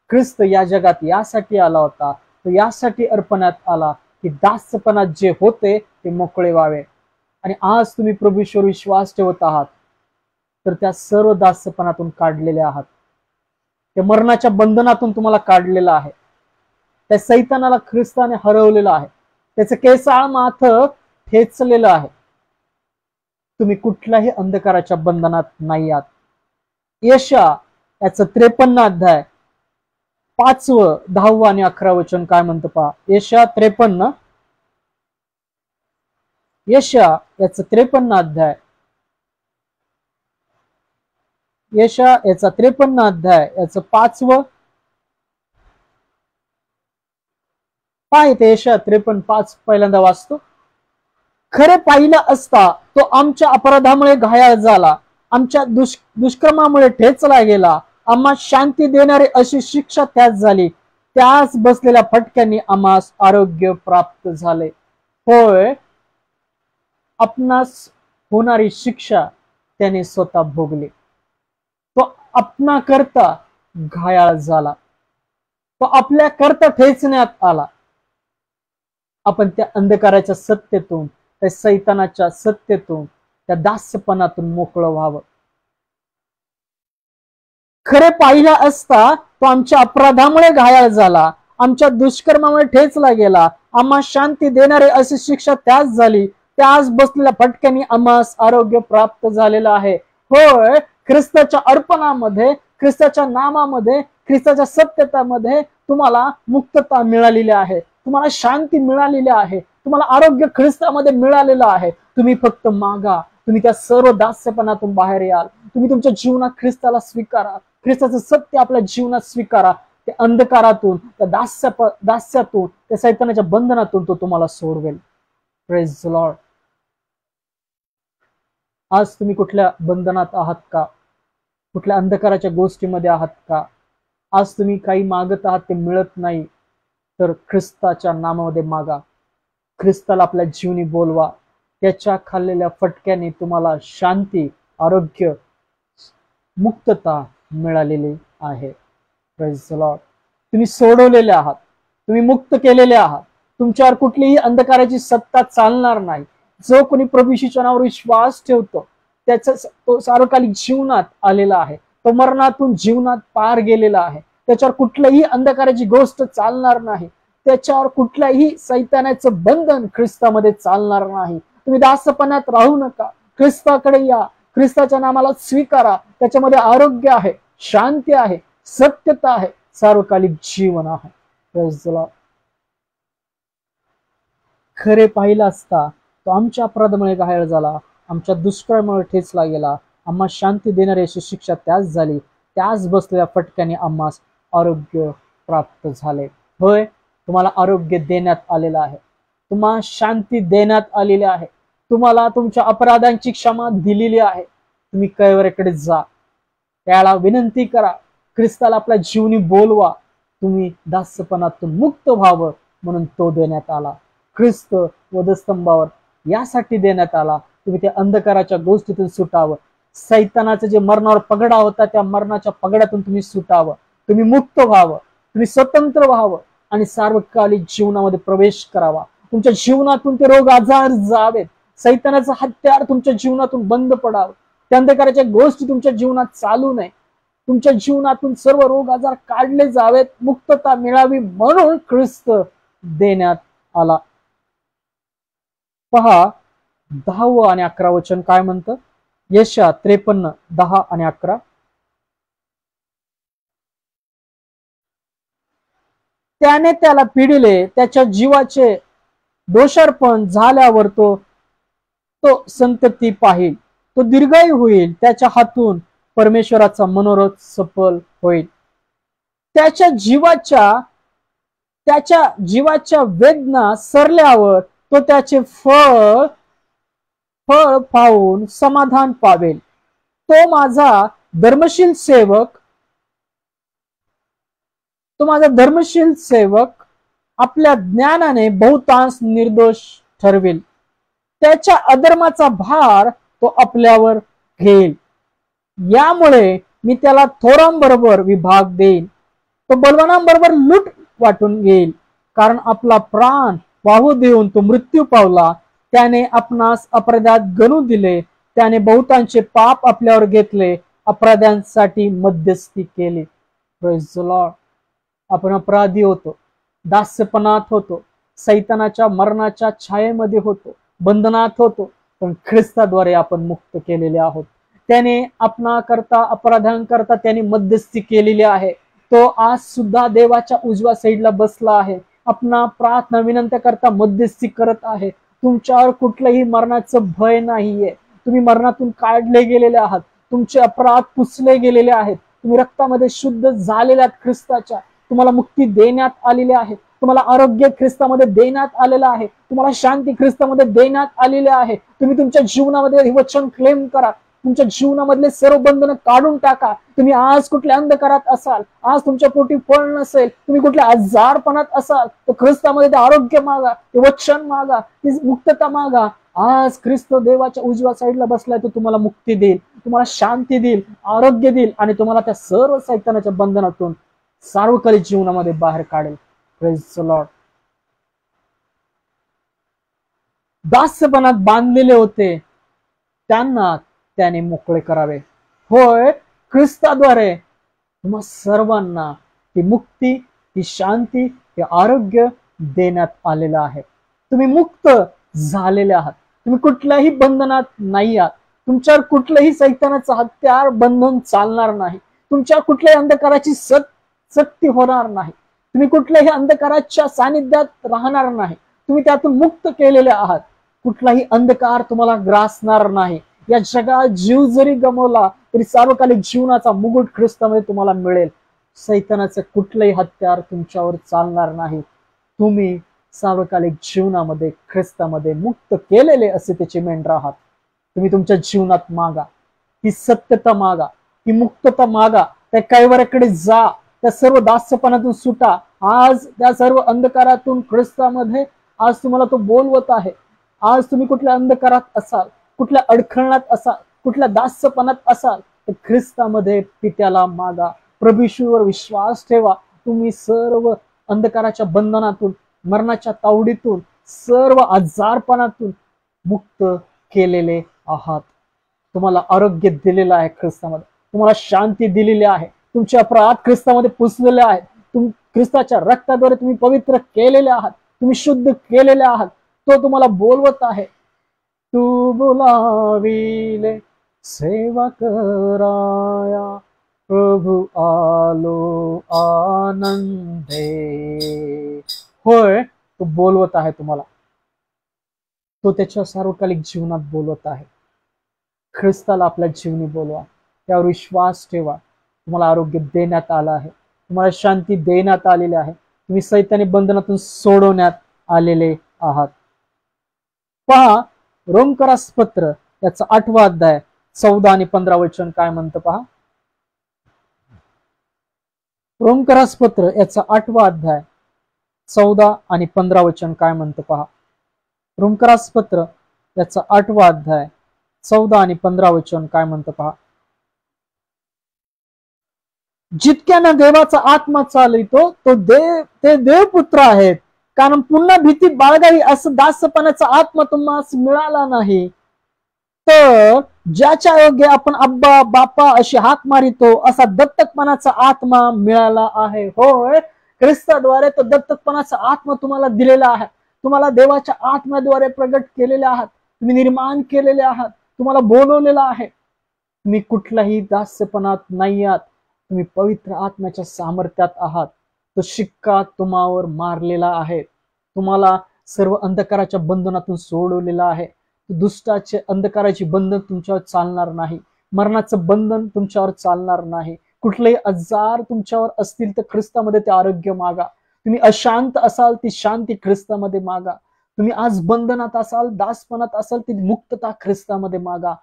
ख्रिस्त या जगात यासाठी आला होता, तो यासाठी अर्पणात आला की दास्यपणात जे होते ते मोकळे व्हावे. आणि आज तुम्ही प्रभू येशूवर विश्वास ठेवत आहात तर त्या सर्व दास्यपणातून काढलेले आहात. त्या मरणाच्या बंधनातून तुम्हाला काढलेलं आहे. त्या सैतानाला ख्रिस्ताने हरवलेलं आहे. त्याचं केसाळ माथं ठेचलेलं आहे. तुम्ही कुठल्याही अंधकाराच्या बंधनात नाही आहात. यशा याचं 53 अध्याय 5, 10 आणि 11 वचन काय म्हणतं पहा. यशा 53, यशा याचं 53 अध्याय, यशा याचा 53 अध्याय याचं 5. पाय ते यशा 53:5 पहिल्यांदा वाचतो. खरे पाहिलं असता तो आमच्या अपराधामुळे घायाळ झाला, आमच्या दुष्कर्मामुळे ठेचला गेला. आम्हा शांती देणारी अशी शिक्षा त्याच झाली, त्याच बसलेल्या फटक्यांनी आम्हास आरोग्य प्राप्त झाले. होय, आपणास होणारी शिक्षा त्याने स्वतः भोगली. तो आपणा करता घायाळ झाला, तो आपल्या करता ठेचण्यात आला. आपण त्या अंधकाराच्या सत्तेतून, त्या सैतानाच्या सत्तेतून, त्या दास्यपणातून मोकळं व्हावं. खरे पाहिला असता तो आमच्या अपराधामुळे घायाळ झाला, आमच्या दुष्कर्मामुळे ठेचला गेला. आम्हा शांती देणारे अशी शिक्षा त्याच झाली, त्याच बसलेल्या फटक्यांनी आम्हास आरोग्य प्राप्त झालेलं आहे. होय, ख्रिस्ताच्या अर्पणामध्ये, ख्रिस्ताच्या नामामध्ये, ख्रिस्ताच्या सत्यतामध्ये तुम्हाला मुक्तता मिळालेली आहे. तुम्हाला शांती मिळालेली आहे. तुम्हाला आरोग्य ख्रिस्तामध्ये मिळालेलं आहे. तुम्ही फक्त मागा. तुम्ही त्या सर्व दास्यपणातून बाहेर याल. तुम्ही तुमच्या जीवनात ख्रिस्ताला स्वीकारा. ख्रिस्ताचं सत्य आपल्या जीवनात स्वीकारा. त्या अंधकारातून, त्या दास्यातून, त्या सैतानाच्या बंधनातून तो तुम्हाला सोडवेल. Praise the Lord. आज तुम्ही कुठल्या बंधनात आहात का? कुठल्या अंधकाराच्या गोष्टीमध्ये आहात का? आज तुम्ही काही मागत आहात ते मिळत नाही, तर ख्रिस्ताच्या नामामध्ये मागा. ख्रिस्ताला आपल्या जीवनी बोलवा. त्याच्या खाल्लेल्या फटक्याने तुम्हाला शांती, आरोग्य, मुक्तता मिळालेली आहे. Praise the Lord. तुम्ही सोडवलेले आहात, तुम्ही मुक्त केलेले आहात. तुमच्यावर कुठलीही अंधकाराची सत्ता चालणार नाही. जो कोणी प्रभू येशूच्या नावावर विश्वास ठेवतो त्याचा तो सार्वकालिक जीवनात आलेला आहे. तो मरणातून जीवनात पार गेलेला आहे. त्याच्यावर कुठल्याही अंधकाराची गोष्ट चालणार नाही. त्याच्यावर कुठल्याही सैतानाचं बंधन ख्रिस्तामध्ये चालणार नाही. तुम्ही दासपणात राहू नका. ख्रिस्ताकडे या. ख्रिस्ताच्या नामाला स्वीकारा. त्याच्यामध्ये आरोग्य आहे, शांती आहे, सत्यता आहे, सार्वकालिक जीवन आहे. Praise the Lord. खरे पाहिला असता तो आमच्या अपराधामुळे घायल झाला, आमच्या दुष्काळामुळे ठेचला गेला. आम्हा शांती देणारी अशी शिक्षा त्याच झाली. त्याच बसलेल्या फटक्याने आम्हास आरोग्य प्राप्त झाले. होय, तुम्हाला आरोग्य देण्यात आलेलं आहे. तुम्हाला शांती देण्यात आलेली आहे. तुम्हाला तुमच्या अपराधांची क्षमा दिलेली आहे. तुम्ही कैवराकडे जा, त्याला विनंती करा, ख्रिस्ताला आपल्या जीवनी बोलवा. तुम्ही दासपणातून मुक्त व्हावं म्हणून तो देण्यात आला. ख्रिस्त वधस्तंभावर यासाठी देण्यात आला, तुम्ही त्या अंधकाराच्या गोष्टीतून सुटावं. सैतानाचं जे मरणावर पगडा होता त्या मरणाच्या पगड्यातून तुम्ही सुटावं. तुम्ही मुक्त व्हावं, तुम्ही स्वतंत्र व्हावं आणि सार्वकालिक जीवनामध्ये प्रवेश करावा. तुमच्या जीवनातून ते रोग आजार जावेत. सैतानाचं हत्यार तुमच्या जीवनातून बंद पडावं. त्या अंधकाराच्या गोष्टी तुमच्या जीवनात चालू नये. तुमच्या जीवनातून सर्व रोग आजार काढले जावेत. मुक्तता मिळावी म्हणून ख्रिस्त देण्यात आला. पहा 10 आणि 11 वचन काय म्हणतं. यशा 53 10 आणि 11. त्याने त्याला पिडिले, त्याच्या जीवाचे दोषार्पण झाल्यावर तो संतती पाहिल. तो दीर्घायू होईल. त्याच्या हातून परमेश्वराचा मनोरथ सफल होईल. त्याच्या जीवाच्या वेदना सरल्यावर तो त्याचे फळ पाहून समाधान पावेल. तो माझा धर्मशील सेवक आपल्या ज्ञानाने बहुतांश निर्दोष ठरवेल. त्याच्या अधर्माचा भार तो आपल्यावर घेईल. यामुळे मी त्याला थोरांबरोबर विभाग देईन. तो बलवानांबरोबर लूट वाटून घेईल. कारण आपला प्राण वाहू देऊन तो मृत्यू पावला. त्याने आपणास अपराधात गणू दिले. त्याने बहुतांचे पाप आपल्यावर घेतले. अपराध्यांसाठी मध्यस्थी केली. Praise the Lord. आपण अपराधी होतो, दास्यपणात होतो, सैतानाच्या मरणाच्या छायेमध्ये होतो, बंधनात होतो, पण ख्रिस्ताद्वारे आपण मुक्त केलेले आहोत. त्याने अपराध्यांकरता त्याने मध्यस्थी केलेली आहे. तो आज सुद्धा देवाच्या उजव्या साईडला बसला आहे. आपणा प्रार्थना विनंत्या करता मध्यस्थी करत आहे. तुमच्यावर कुठलंही मरणाचं भय नाहीये. तुम्ही मरणातून काढले गेलेले आहात. तुमचे अपराध पुसले गेलेले आहेत. तुम्ही रक्तामध्ये शुद्ध झालेले आहात ख्रिस्ताच्या. तुम्हाला मुक्ती देण्यात आलेली आहे. तुम्हाला आरोग्य ख्रिस्तामध्ये देण्यात आलेलं आहे. तुम्हाला शांती ख्रिस्तामध्ये देण्यात आलेली आहे. तुम्ही तुमच्या जीवनामध्ये हे वचन क्लेम करा. तुमच्या जीवनामधले सर्व बंधन काढून टाका. तुम्ही आज कुठल्या अंधकारात असाल, आज तुमच्या पोटी फळ नसेल, तुम्ही कुठल्या आजारपणात असाल, तर ख्रिस्तामध्ये ते आरोग्य मागा, ते वचन मागा, ती मुक्तता मागा. आज ख्रिस्त देवाच्या उजव्या साईडला बसलाय. तो तुम्हाला मुक्ती देईल, तुम्हाला शांती देईल, आरोग्य देईल आणि तुम्हाला त्या सर्व सैतानाच्या बंधनातून सार्वकालिक जीवनामध्ये बाहेर काढेल. Praise the Lord. दास्यपणात बांधलेले होते त्यांना त्याने मोकळे करावे. होय, ख्रिस्ताद्वारे तुम्हा सर्वांना ती मुक्ती, ती शांती, ते आरोग्य देण्यात आलेलं आहे. तुम्ही मुक्त झालेले आहात. तुम्ही कुठल्याही बंधनात नाही आहात. तुमच्यावर कुठलंही सैतानाचं हत्यार बंधन चालणार नाही. तुमच्यावर कुठल्याही अंधकाराची सक्ती होणार नाही. तुम्ही कुठल्याही अंधकाराच्या सानिध्यात राहणार नाही. तुम्ही त्यातून मुक्त केलेले आहात. कुठलाही अंधकार तुम्हाला ग्रासणार नाही. या जगात जीव जरी गमावला तरी सार्वकालिक जीवनाचा मुकुट ख्रिस्तामध्ये तुम्हाला मिळेल. सैतानाचं कुठलंही हत्यार तुमच्यावर चालणार नाही. तुम्ही सार्वकालिक जीवनामध्ये ख्रिस्तामध्ये मुक्त केलेले असे त्याचे मेंढर आहात. तुम्ही तुमच्या जीवनात मागा, ती सत्यता मागा, ती मुक्तता मागा. त्या कैवाऱ्याकडे जा. त्या सर्व दास्यपणातून सुटा. आज त्या सर्व अंधकारातून ख्रिस्तामध्ये आज तुम्हाला तो बोलवत आहे. आज तुम्ही कुठल्या अंधकारात असाल, कुठल्या अडखळणात असाल, कुठल्या दास्यपणात असाल, तर ख्रिस्तामध्ये पित्याला मागा. प्रभू येशूवर विश्वास ठेवा. तुम्ही सर्व अंधकाराच्या बंधनातून मरणाच्या तावडीतून, सर्व आजारपणातून मुक्त केलेले आहात. तुम्हाला आरोग्य दिलेलं आहे ख्रिस्तामध्ये, तुम्हाला शांती दिलेली आहे, तुमचे अपराध ख्रिस्तामध्ये पुसलेले आहेत, ख्रिस्ताच्या रक्ताद्वारे तुम्ही पवित्र केलेले आहात, तुम्ही शुद्ध केलेले आहात. तो तुम्हाला बोलवत आहे, तू बोलाविले सेवा कराया, प्रभू आलो आनंदे. होय, तो बोलवत आहे तुम्हाला, तो त्याच्या सार्वकालिक जीवनात बोलवत आहे. ख्रिस्ताला आपल्या जीवनी बोलवा, त्यावर विश्वास ठेवा. तुम्हाला आरोग्य देण्यात आलं आहे, तुम्हाला शांती देण्यात आलेली आहे, तुम्ही सैतानी बंधनातून सोडवण्यात आलेले आहात. पहा, रोमकरास पत्र याचा 8वा अध्याय 14 आणि 15 वचन काय म्हणतं पहा. रोमकरास पत्र याचा 8वा अध्याय 14 आणि 15 वचन काय म्हणतं पहा. रोमकरास पत्र याचा 8वा अध्याय 14 आणि 15 वचन काय म्हणतं पहा. जितक्यानं देवाचा आत्मा चालवितो ते देवपुत्र आहेत, कारण पुन्हा भीती बाळगावी असं दासपणाचा आत्मा तुम्हाला मिळाला नाही, तर ज्याच्या योग्य आपण अब्बा बापा अशी हाक मारितो असा दत्तकपणाचा आत्मा मिळाला आहे. होय, ख्रिस्ताद्वारे तो दत्तकपणाचा आत्मा तुम्हाला दिलेला आहे. तुम्हाला देवाच्या आत्म्याद्वारे प्रगट केलेले आहात, तुम्ही निर्माण केलेले आहात, तुम्हाला बोलवलेलं आहे. तुम्ही कुठल्याही दास्यपणात नाही आहात, तुम्ही पवित्र आत्म्याच्या सामर्थ्यात आहात. तो शिक्का तुम्हावर मारलेला आहे, तुम्हाला सर्व अंधकाराच्या बंधनातून सोडवलेला आहे. दुष्टाचे अंधकाराची बंधन तुमच्यावर चालणार नाही, मरणाचं बंधन तुमच्यावर चालणार नाही. कुठलेही आजार तुमच्यावर असतील तर ख्रिस्तामध्ये ते आरोग्य मागा. तुम्ही अशांत असाल ती शांती ख्रिस्तामध्ये मागा. तुम्ही आज बंधनात असाल, दासपणात असाल ती मुक्तता ख्रिस्तामध्ये मागा.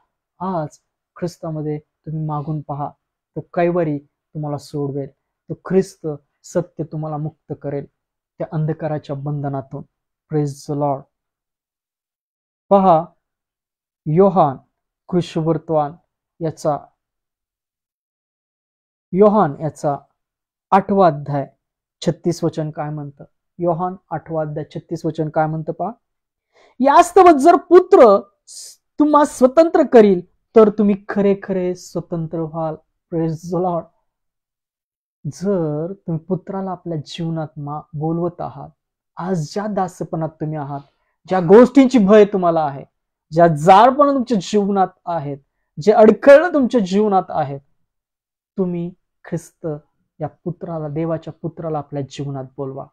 आज ख्रिस्तामध्ये तुम्ही मागून पहा, तो कैवारी तुम्हाला सोडवेल. तो ख्रिस्त सत्य तुम्हाला मुक्त करेल त्या अंधकाराच्या बंधनातून. Praise the Lord. पहा, योहान कृष्णवर्तमान याचा 8वा अध्याय 36 वचन काय म्हणतं. योहान 8वा अध्याय 36 वचन काय म्हणतं पहा. यास्तव जर पुत्र तुम्हा स्वतंत्र करील तर तुम्ही खरे खरे स्वतंत्र व्हाल. Praise the Lord. जर तुम्ही पुत्राला आपल्या जीवनात बोलवत आहात, आज ज्या दासपणात तुम्ही आहात, ज्या गोष्टींची भय तुम्हाला आहे, ज्या जाळपणा तुमच्या जीवनात आहेत, जे अडखळणं तुमच्या जीवनात आहेत, तुम्ही ख्रिस्त या पुत्राला, देवाच्या पुत्राला आपल्या जीवनात बोलवा.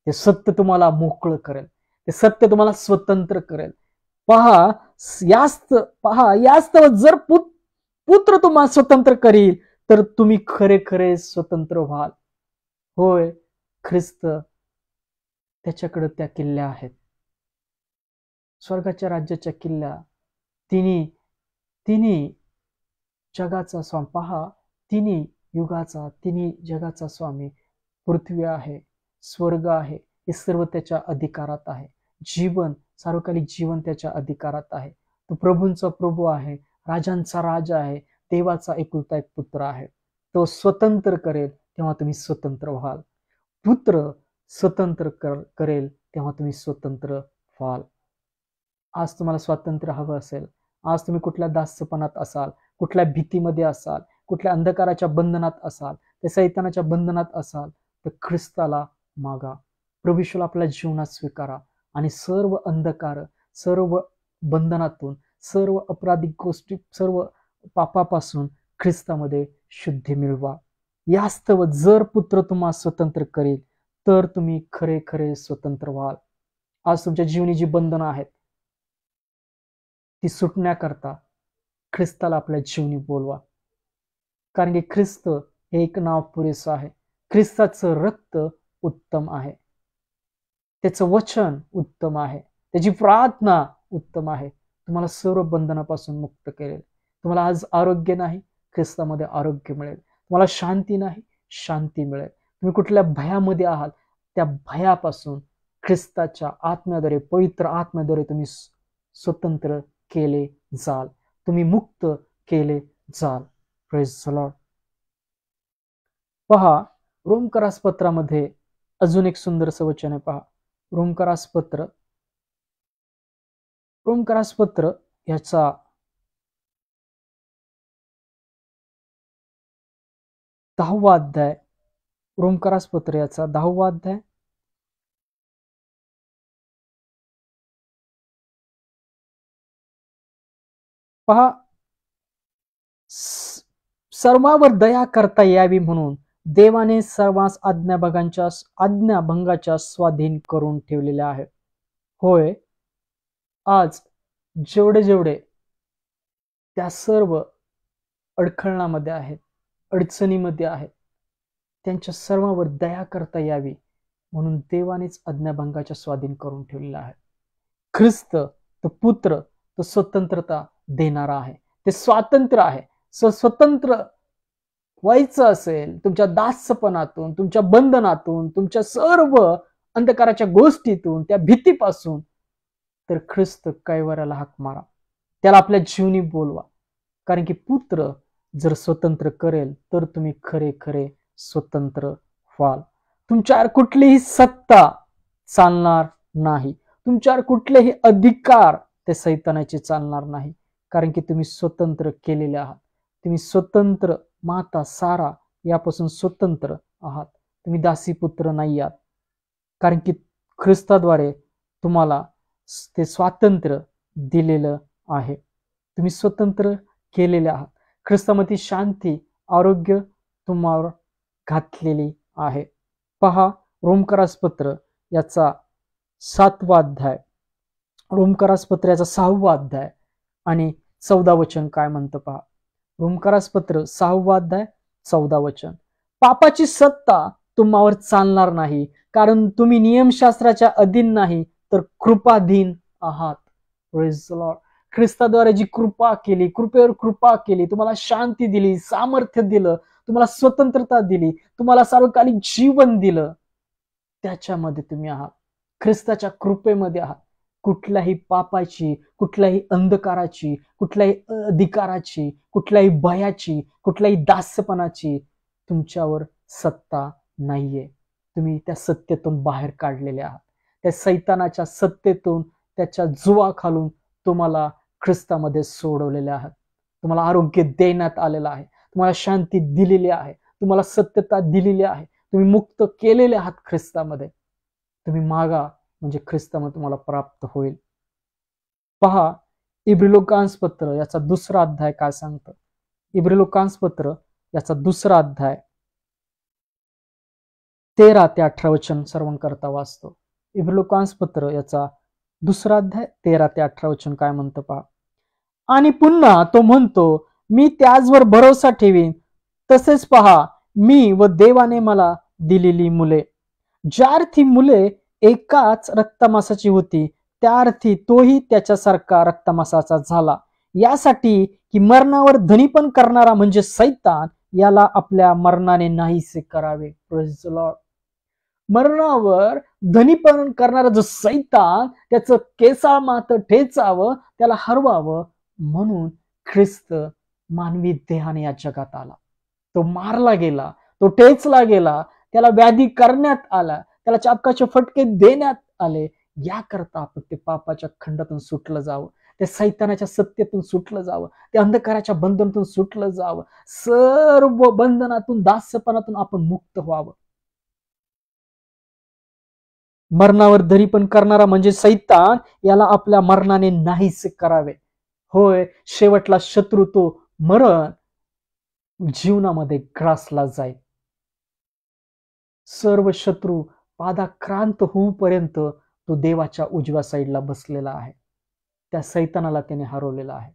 ते सत्य तुम्हाला मोकळं करेल, ते सत्य तुम्हाला स्वतंत्र करेल. पहा, यास्तव जर पुत्र तुम्हाला स्वतंत्र करील तर तुम्ही खरे खरे स्वतंत्र व्हाल. होय, ख्रिस्त त्याच्याकडे त्या किल्ल्या आहेत, स्वर्गाच्या राज्याच्या किल्ल्या. तिन्ही जगाचा स्वामी. पहा, तिन्ही युगाचा, तिन्ही जगाचा स्वामी. पृथ्वी आहे, स्वर्ग आहे, हे सर्व त्याच्या अधिकारात आहे. जीवन, सार्वकालिक जीवन त्याच्या अधिकारात आहे. तो प्रभूंचा प्रभू आहे, राजांचा राजा आहे, देवाचा एकुलता एक पुत्र आहे. तो स्वतंत्र करेल तेव्हा तुम्ही स्वतंत्र व्हाल. पुत्र स्वतंत्र करेल तेव्हा तुम्ही स्वतंत्र व्हाल. आज तुम्हाला स्वातंत्र्य हवं असेल, आज तुम्ही कुठल्या दास्यपणात असाल, कुठल्या भीतीमध्ये असाल, कुठल्या अंधकाराच्या बंधनात असाल, त्या सैतानाच्या बंधनात असाल, तर ख्रिस्ताला मागा. प्रभू येशूला आपल्या जीवनात स्वीकारा आणि सर्व अंधकार, सर्व बंधनातून, सर्व अपराधिक गोष्टी, सर्व पापापासून ख्रिस्तामध्ये शुद्धी मिळवा. यास्तव जर पुत्र तुम्हाला स्वतंत्र करेल तर तुम्ही खरे खरे स्वतंत्र व्हाल. आज तुमच्या जीवनी जी बंधनं आहेत ती सुटण्याकरता ख्रिस्ताला आपल्या जीवनी बोलवा. कारण की ख्रिस्त हे एक नाव पुरेसं आहे. ख्रिस्ताचं रक्त उत्तम आहे, त्याचं वचन उत्तम आहे, त्याची प्रार्थना उत्तम आहे. तुम्हाला सर्व बंधनापासून मुक्त करेल. तुम्हाला आज आरोग्य नाही, ख्रिस्तामध्ये आरोग्य मिळेल. तुम्हाला शांती नाही, शांती मिळेल. तुम्ही कुठल्या भयामध्ये आहात, त्या भयापासून ख्रिस्ताच्या आत्म्याद्वारे, पवित्र आत्म्याद्वारे तुम्ही स्वतंत्र केले जाल, तुम्ही मुक्त केले जाल. Praise the Lord. पहा, रोमकरास पत्रामध्ये अजून एक सुंदरसं वचन आहे. पहा, रोमकरासपत्र रोमकरासपत्र याचा 10वा अध्याय, रोमकरासपत्र याचा 10वा अध्याय पहा, सर्वांवर दया करता यावी म्हणून देवाने सर्वांस आज्ञाभंगाच्या स्वाधीन करून ठेवलेले आहे. होय, आज जेवढे त्या सर्व अडखळणामध्ये आहेत, अडचणीमध्ये आहेत, त्यांच्या सर्वांवर दया करता यावी म्हणून देवानेच आज्ञाभंगाच्या स्वाधीन करून ठेवलेला आहे. ख्रिस्त तो पुत्र तो स्वतंत्रता देणारा आहे, ते स्वातंत्र्य आहे. स्वतंत्र व्हायचं असेल तुमच्या दासपणातून, तुमच्या बंधनातून, तुमच्या सर्व अंधकाराच्या गोष्टीतून, त्या भीतीपासून, तर ख्रिस्त कैवाऱ्याला हाक मारा, त्याला आपल्या जीवनी बोलवा. कारण की पुत्र जर स्वतंत्र करेल तर तुम्ही खरे खरे स्वतंत्र व्हाल. तुमच्यावर कुठलीही सत्ता चालणार नाही, तुमच्यावर कुठलेही अधिकार ते सैतानाचे चालणार नाही. कारण की तुम्ही स्वतंत्र केलेले आहात. तुम्ही स्वतंत्र, माता सारा यापासून स्वतंत्र आहात. तुम्ही दासी पुत्र नाही आहात. कारण की ख्रिस्ताद्वारे तुम्हाला ते स्वातंत्र्य दिलेलं आहे. तुम्ही स्वतंत्र केलेले आहात. ख्रिस्तामध्ये शांती, आरोग्य तुम्हावर घातलेली आहे. पहा, रोमकरासपत्र याचा 7वा अध्याय, रोमकरासपत्र याचा 6वा अध्याय आणि 14 वचन काय म्हणतं पहा. रोमकरासपत्र 6वा अध्याय 14 वचन. पापाची सत्ता तुम्हावर चालणार नाही, कारण तुम्ही नियमशास्त्राच्या अधीन नाही तर कृपाधीन आहात. Praise the lord. ख्रिस्ताद्वारे जी कृपा केली, कृपेवर कृपा केली, तुम्हाला शांती दिली, सामर्थ्य दिलं, तुम्हाला स्वतंत्रता दिली, तुम्हाला सार्वकालिक जीवन दिलं, त्याच्यामध्ये तुम्ही आहात. ख्रिस्ताच्या कृपेमध्ये आहात. कुठल्याही पापाची, कुठल्याही अंधकाराची, कुठल्याही अधिकाराची, कुठल्याही भयाची, कुठल्याही दास्यपणाची तुमच्यावर सत्ता नाहीये. तुम्ही त्या सत्तेतून बाहेर काढलेले आहात. त्या सैतानाच्या सत्तेतून, त्याच्या जुवाखालून तुम्हाला ख्रिस्तामध्ये सोडवलेले आहात. तुम्हाला आरोग्य देण्यात आलेलं आहे, तुम्हाला शांती दिलेली आहे, तुम्हाला सत्यता दिलेली आहे, तुम्ही मुक्त केलेले आहात ख्रिस्तामध्ये. तुम्ही मागा म्हणजे ख्रिस्तामध्ये तुम्हाला प्राप्त होईल. पहा, इब्रिलोकांसपत्र याचा 2रा अध्याय काय सांगतं. इब्रिलोकांसपत्र याचा 2रा अध्याय 13 ते 18 वचन सर्वांकरता वाचतो. इब्रिलोकांसपत्र याचा 2रा अध्याय 13 ते 18 वचन काय म्हणतं पहा. आणि पुन्हा तो म्हणतो, मी त्याचवर भरोसा ठेवीन. तसेच पहा, मी व देवाने मला दिलेली मुले, ज्या अर्थी मुले एकाच रक्तमासाची होती, त्या अर्थी तोही त्याच्यासारखा रक्तमासाचा झाला, यासाठी की मरणावर धनीपण करणारा म्हणजे सैतान याला आपल्या मरणाने नाहीसे करावे. Praise the lord. मरणावर धनीपण करणारा जो सैतान, त्याचं केसाळ मात्र ठेचावं, त्याला हरवावं म्हणून ख्रिस्त मानवी देहाने या जगात आला. तो मारला गेला, तो ठेचला गेला, त्याला व्याधी करण्यात आला, त्याला चाबकाचे फटके देण्यात आले, याकरता आपण ते पापाच्या खंडातून सुटलं जावं, त्या सैतानाच्या सत्तेतून सुटलं जावं, त्या अंधकाराच्या बंधनातून सुटलं जावं, सर्व बंधनातून, दास्यपणातून आपण मुक्त व्हावं. मरणावर धनीपण करणारा म्हणजे सैतान याला आपल्या मरणाने नाहीसे करावे. होय, शेवटला शत्रू तो मरण जीवनामध्ये ग्रासला जाईल. सर्व शत्रू पादाक्रांत होऊपर्यंत तो देवाच्या उजव्या साईडला बसलेला आहे. त्या सैतानाला त्याने हरवलेला आहे.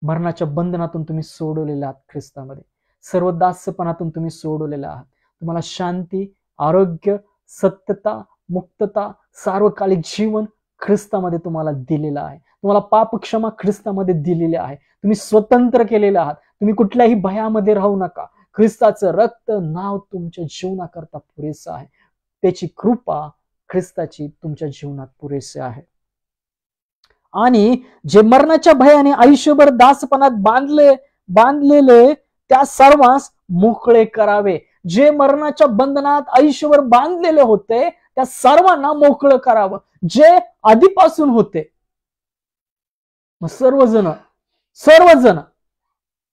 मरणाच्या बंधनातून तुम्ही सोडवलेला आहात ख्रिस्तामध्ये. सर्व दास्यपणातून तुम्ही सोडवलेला आहात. तुम्हाला शांती, आरोग्य, सत्यता, मुक्तता, सार्वकालिक जीवन ख्रिस्तामध्ये तुम्हाला दिलेलं आहे. तुम्हाला पाप क्षमा ख्रिस्तामध्ये दिलेली आहे. तुम्ही स्वतंत्र केलेले आहात. तुम्ही कुठल्याही भयामध्ये राहू नका. ख्रिस्ताचं रक्त, नाव तुमच्या जीवनाकरता पुरेसं आहे. त्याची कृपा ख्रिस्ताची तुमच्या जीवनात पुरेसे आहे. आणि जे मरणाच्या भयाने आयुष्यभर दासपणात बांधलेले त्या सर्वांस मोकळे करावे. जे मरणाच्या बंधनात आयुष्यभर बांधलेले होते त्या सर्वांना मोकळं करावं जे आधीपासून होते. मग सर्वजण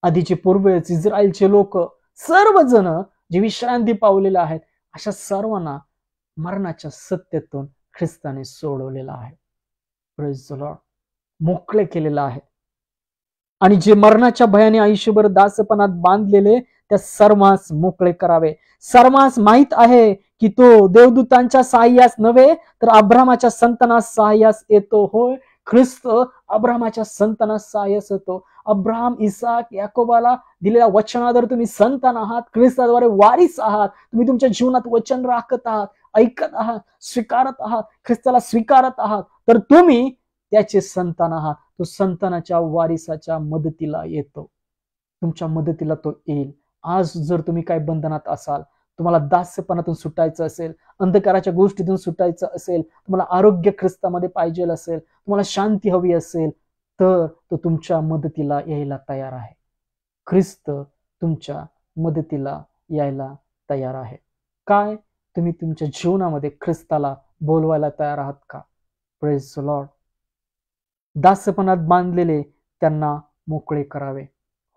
आधीचे पूर्वज, इस्रायलचे लोक, सर्वजण जे विश्रांती पावलेले आहेत, अशा सर्वांना मरणाच्या सत्तेतून ख्रिस्ताने सोडवलेला आहे. Praise the Lord. मोकळे केलेलं आहे. आणि जे मरणाच्या भयाने आयुष्यभर दासपणात बांधलेले त्या सर्वांस मोकळे करावे. सर्वांस माहित आहे की तो देवदूतांच्या सहाय्यास नव्हे तर अब्रामाच्या संतानास सहाय्यास येतो. होय, ख्रिस्त अब्रामाच्या संतानास सहाय्यास येतो. अब्राहम, इसाक, याकोबाला दिलेल्या वचनाद्वारे तुम्ही संतान आहात, ख्रिस्ताद्वारे वारीस आहात. तुम्ही तुमच्या जीवनात वचन राखत आहात, ऐकत आहात, स्वीकारत आहात, ख्रिस्ताला स्वीकारत आहात, तर तुम्ही त्याचे संतान आहात. तो संतानाच्या वारिसाच्या मदतीला येतो. तुमच्या मदतीला तो येईल. आज जर तुम्ही काही बंधनात असाल, तुम्हाला दास्यपणातून सुटायचं असेल, अंधकाराच्या गोष्टीतून सुटायचं असेल, तुम्हाला आरोग्य ख्रिस्तामध्ये पाहिजे असेल, तुम्हाला शांती हवी असेल, तर तो तुमच्या मदतीला यायला तयार आहे. ख्रिस्त तुमच्या मदतीला यायला तयार आहे. काय तुम्ही तुमच्या जीवनामध्ये ख्रिस्ताला बोलवायला तयार आहात का? Praise the lord. दासपणात बांधलेले त्यांना मोकळे करावे.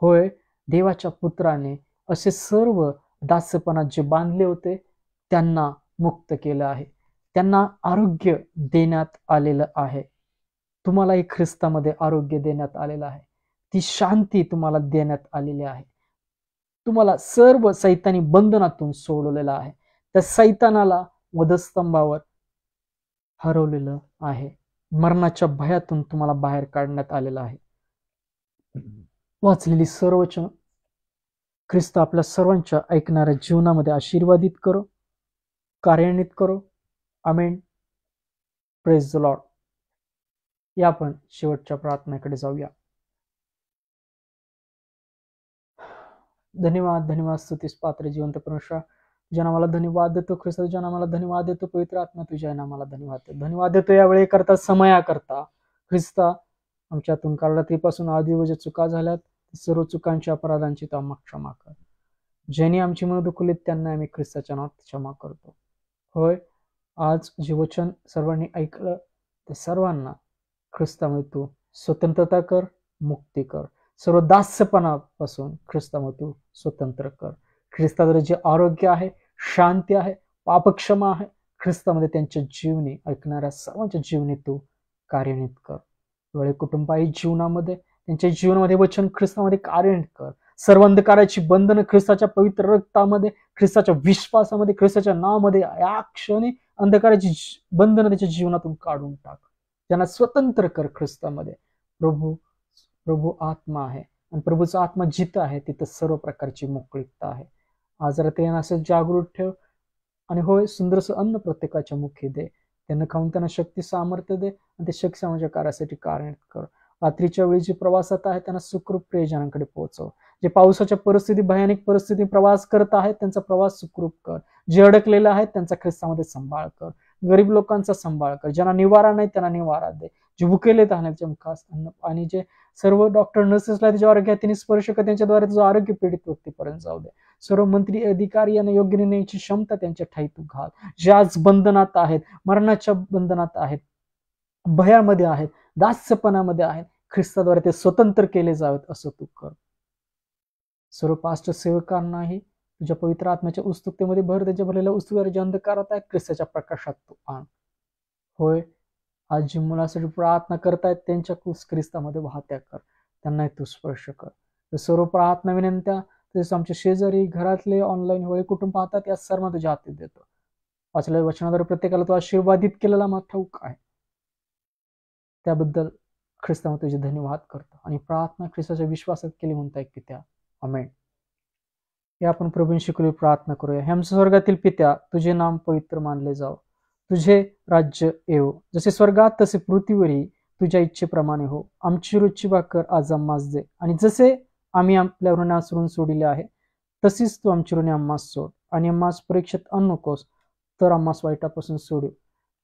होय, देवाच्या पुत्राने असे सर्व दासपणात जे बांधले होते त्यांना मुक्त केलं आहे. त्यांना आरोग्य देण्यात आलेलं आहे. तुम्हालाही ख्रिस्तामध्ये आरोग्य देण्यात आलेलं आहे. ती शांती तुम्हाला देण्यात आलेली आहे. तुम्हाला सर्व सैतानी बंधनातून सोडवलेलं आहे. त्या सैतानाला वधस्तंभावर हरवलेलं आहे. मरणाच्या भयातून तुम्हाला बाहेर काढण्यात आलेलं आहे. वाचलेली सर्व वचन ख्रिस्त आपल्या सर्वांच्या ऐकणाऱ्या जीवनामध्ये आशीर्वादित करो, कार्यान्वित करो. आमेन. Praise the lord. या आपण शेवटच्या प्रार्थनेकडे जाऊया. धन्यवाद स्तुतीस पात्र जिवंत परमेश्वर, तुझ्या नामाला धन्यवाद देतो. ख्रिस्त तुझ्या नामाला धन्यवाद देतो. पवित्र आत्मा तुझ्या नामाला धन्यवाद देतो. यावेळी करता समयाकरता ख्रिस्ता आमच्यातून काल रात्रीपासून आधी जे चुका झाल्यात सर्व चुकांच्या अपराधांची तू आम्हाला क्षमा कर. ज्यांनी आमची मन दुखवलीत त्यांना आम्ही ख्रिस्ताच्या नावात क्षमा करतो. होय, आज जे वचन सर्वांनी ऐकलं ते सर्वांना ख्रिस्तामध्ये तू स्वतंत्रता कर, मुक्ती कर. सर्व दास्यपणापासून ख्रिस्तामध्ये तू स्वतंत्र कर. ख्रिस्ताद्वारे जे आरोग्य आहे, शांती आहे, पापक्षमा आहे, ख्रिस्तामध्ये त्यांच्या जीवनी ऐकणाऱ्या सर्वांच्या जीवनी तू कार्यान्वित कर. वेळे कुटुंबाही जीवनामध्ये त्यांच्या जीवनामध्ये वचन ख्रिस्तामध्ये कार्यान्वित कर. सर्व अंधकाराची बंधनं ख्रिस्ताच्या पवित्र रक्तामध्ये, ख्रिस्ताच्या विश्वासामध्ये, ख्रिस्ताच्या नावामध्ये या क्षणी अंधकाराची बंधनं त्याच्या जीवनातून काढून टाक. त्यांना स्वतंत्र कर ख्रिस्तामध्ये. प्रभू आत्मा आहे आणि प्रभूचा आत्मा जिथं आहे तिथं सर्व प्रकारची मोकळीकता आहे. आज रात्री असं जागृत ठेव आणि होय, सुंदरसं अन्न प्रत्येकाच्या मुखी दे. त्यांना खाऊन त्यांना शक्ती सामर्थ्य दे आणि ते शक्ती समाजाच्या कार्यासाठी कार्यान्वित कर. रात्रीच्या वेळी जे प्रवासात आहे त्यांना सुखरूप प्रियजनांकडे पोहोचव. जे पावसाच्या परिस्थिती, भयानक परिस्थिती प्रवास करत आहेत त्यांचा प्रवास सुखरूप कर. जे अडकलेले आहेत त्यांचा ख्रिस्तामध्ये सांभाळ कर. गरीब लोकांचा सांभाळ कर. ज्यांना निवारा नाही त्यांना निवारा दे. जे भुकेले त्यांना खास अन्न, आणि जे सर्व डॉक्टर नर्सेसला त्याच्या आरोग्याने स्पर्श कर. त्यांच्याद्वारे तुझं आरोग्य पीडित व्यक्तीपर्यंत जाऊ दे. सर्व मंत्री अधिकारी यांना योग्य निर्णयाची क्षमता त्यांच्या ठाई तू घाल. जे आज बंधनात आहेत, मरणाच्या बंधनात आहेत, भयामध्ये आहेत, दास्यपणामध्ये आहेत, ख्रिस्ताद्वारे ते स्वतंत्र केले जावेत असं तू कर. सर्व पास्टर सेवकांनाही तुझ्या पवित्र आत्म्याच्या उत्सुकतेमध्ये भर. त्याच्या भरलेल्या उत्सुकतेवर जे अंधकारात आहेत ख्रिस्ताच्या प्रकाशात तू आण. होय, आज जी मुलासाठी प्रार्थना करतायत त्यांच्या ख्रिस्तामध्ये वाहत्या कर. त्यांनाही तू स्पर्श कर. सर्व प्रार्थना विनंत्या तसेच आमच्या शेजारी, घरातले, ऑनलाईन वेळे कुटुंब पाहतात या सर्व तुझ्या हाती देतो. वाचलेल्या वचनाद्वारे प्रत्येकाला तू आशीर्वादित केलेला मग ठाऊक आहे. त्याबद्दल ख्रिस्तामध्ये तुझे धन्यवाद करतो आणि प्रार्थना ख्रिस्ताच्या विश्वासात केली म्हणताय की त्या आमेन. या आपण प्रभूंशी शिकवली प्रार्थना करूया. हे आमच्या स्वर्गातील पित्या, तुझे नाम पवित्र मानले जाव. तुझे राज्य येवो. जसे स्वर्गात तसे पृथ्वीवरही तुझ्या इच्छेप्रमाणे हो. आमची रोजची भाकर आज आम्हास दे, आणि जसे आम्ही आपल्या ऋणासरून सोडिले आहे तशीच तू आमची ऋणे आम्हास सोड, आणि आम्हास परीक्षेत आणू नकोस तर आम्हास वाईटापासून सोडू.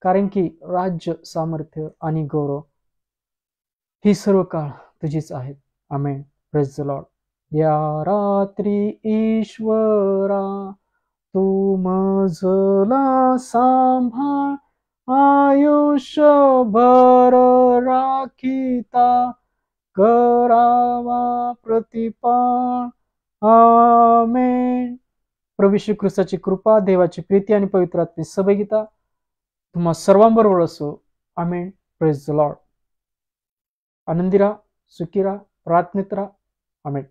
कारण की राज्य, सामर्थ्य आणि गौरव ही सर्व काळ तुझीच आहेत. आमेन. Praise the lord. या रात्री ईश्वरा तू मजला सांभाळ आयुष्यभर राखीता करावा प्रतिपाळ. आमेन. प्रभू येशू ख्रिस्ताची कृपा, देवाची प्रीती आणि पवित्र आत्म्याची सहभागिता तुम्हा सर्वांबरोबर असो. आमेन. Praise the lord. आनंदी राहा, सुखी राहा, प्रार्थनेत राहा. आमेन.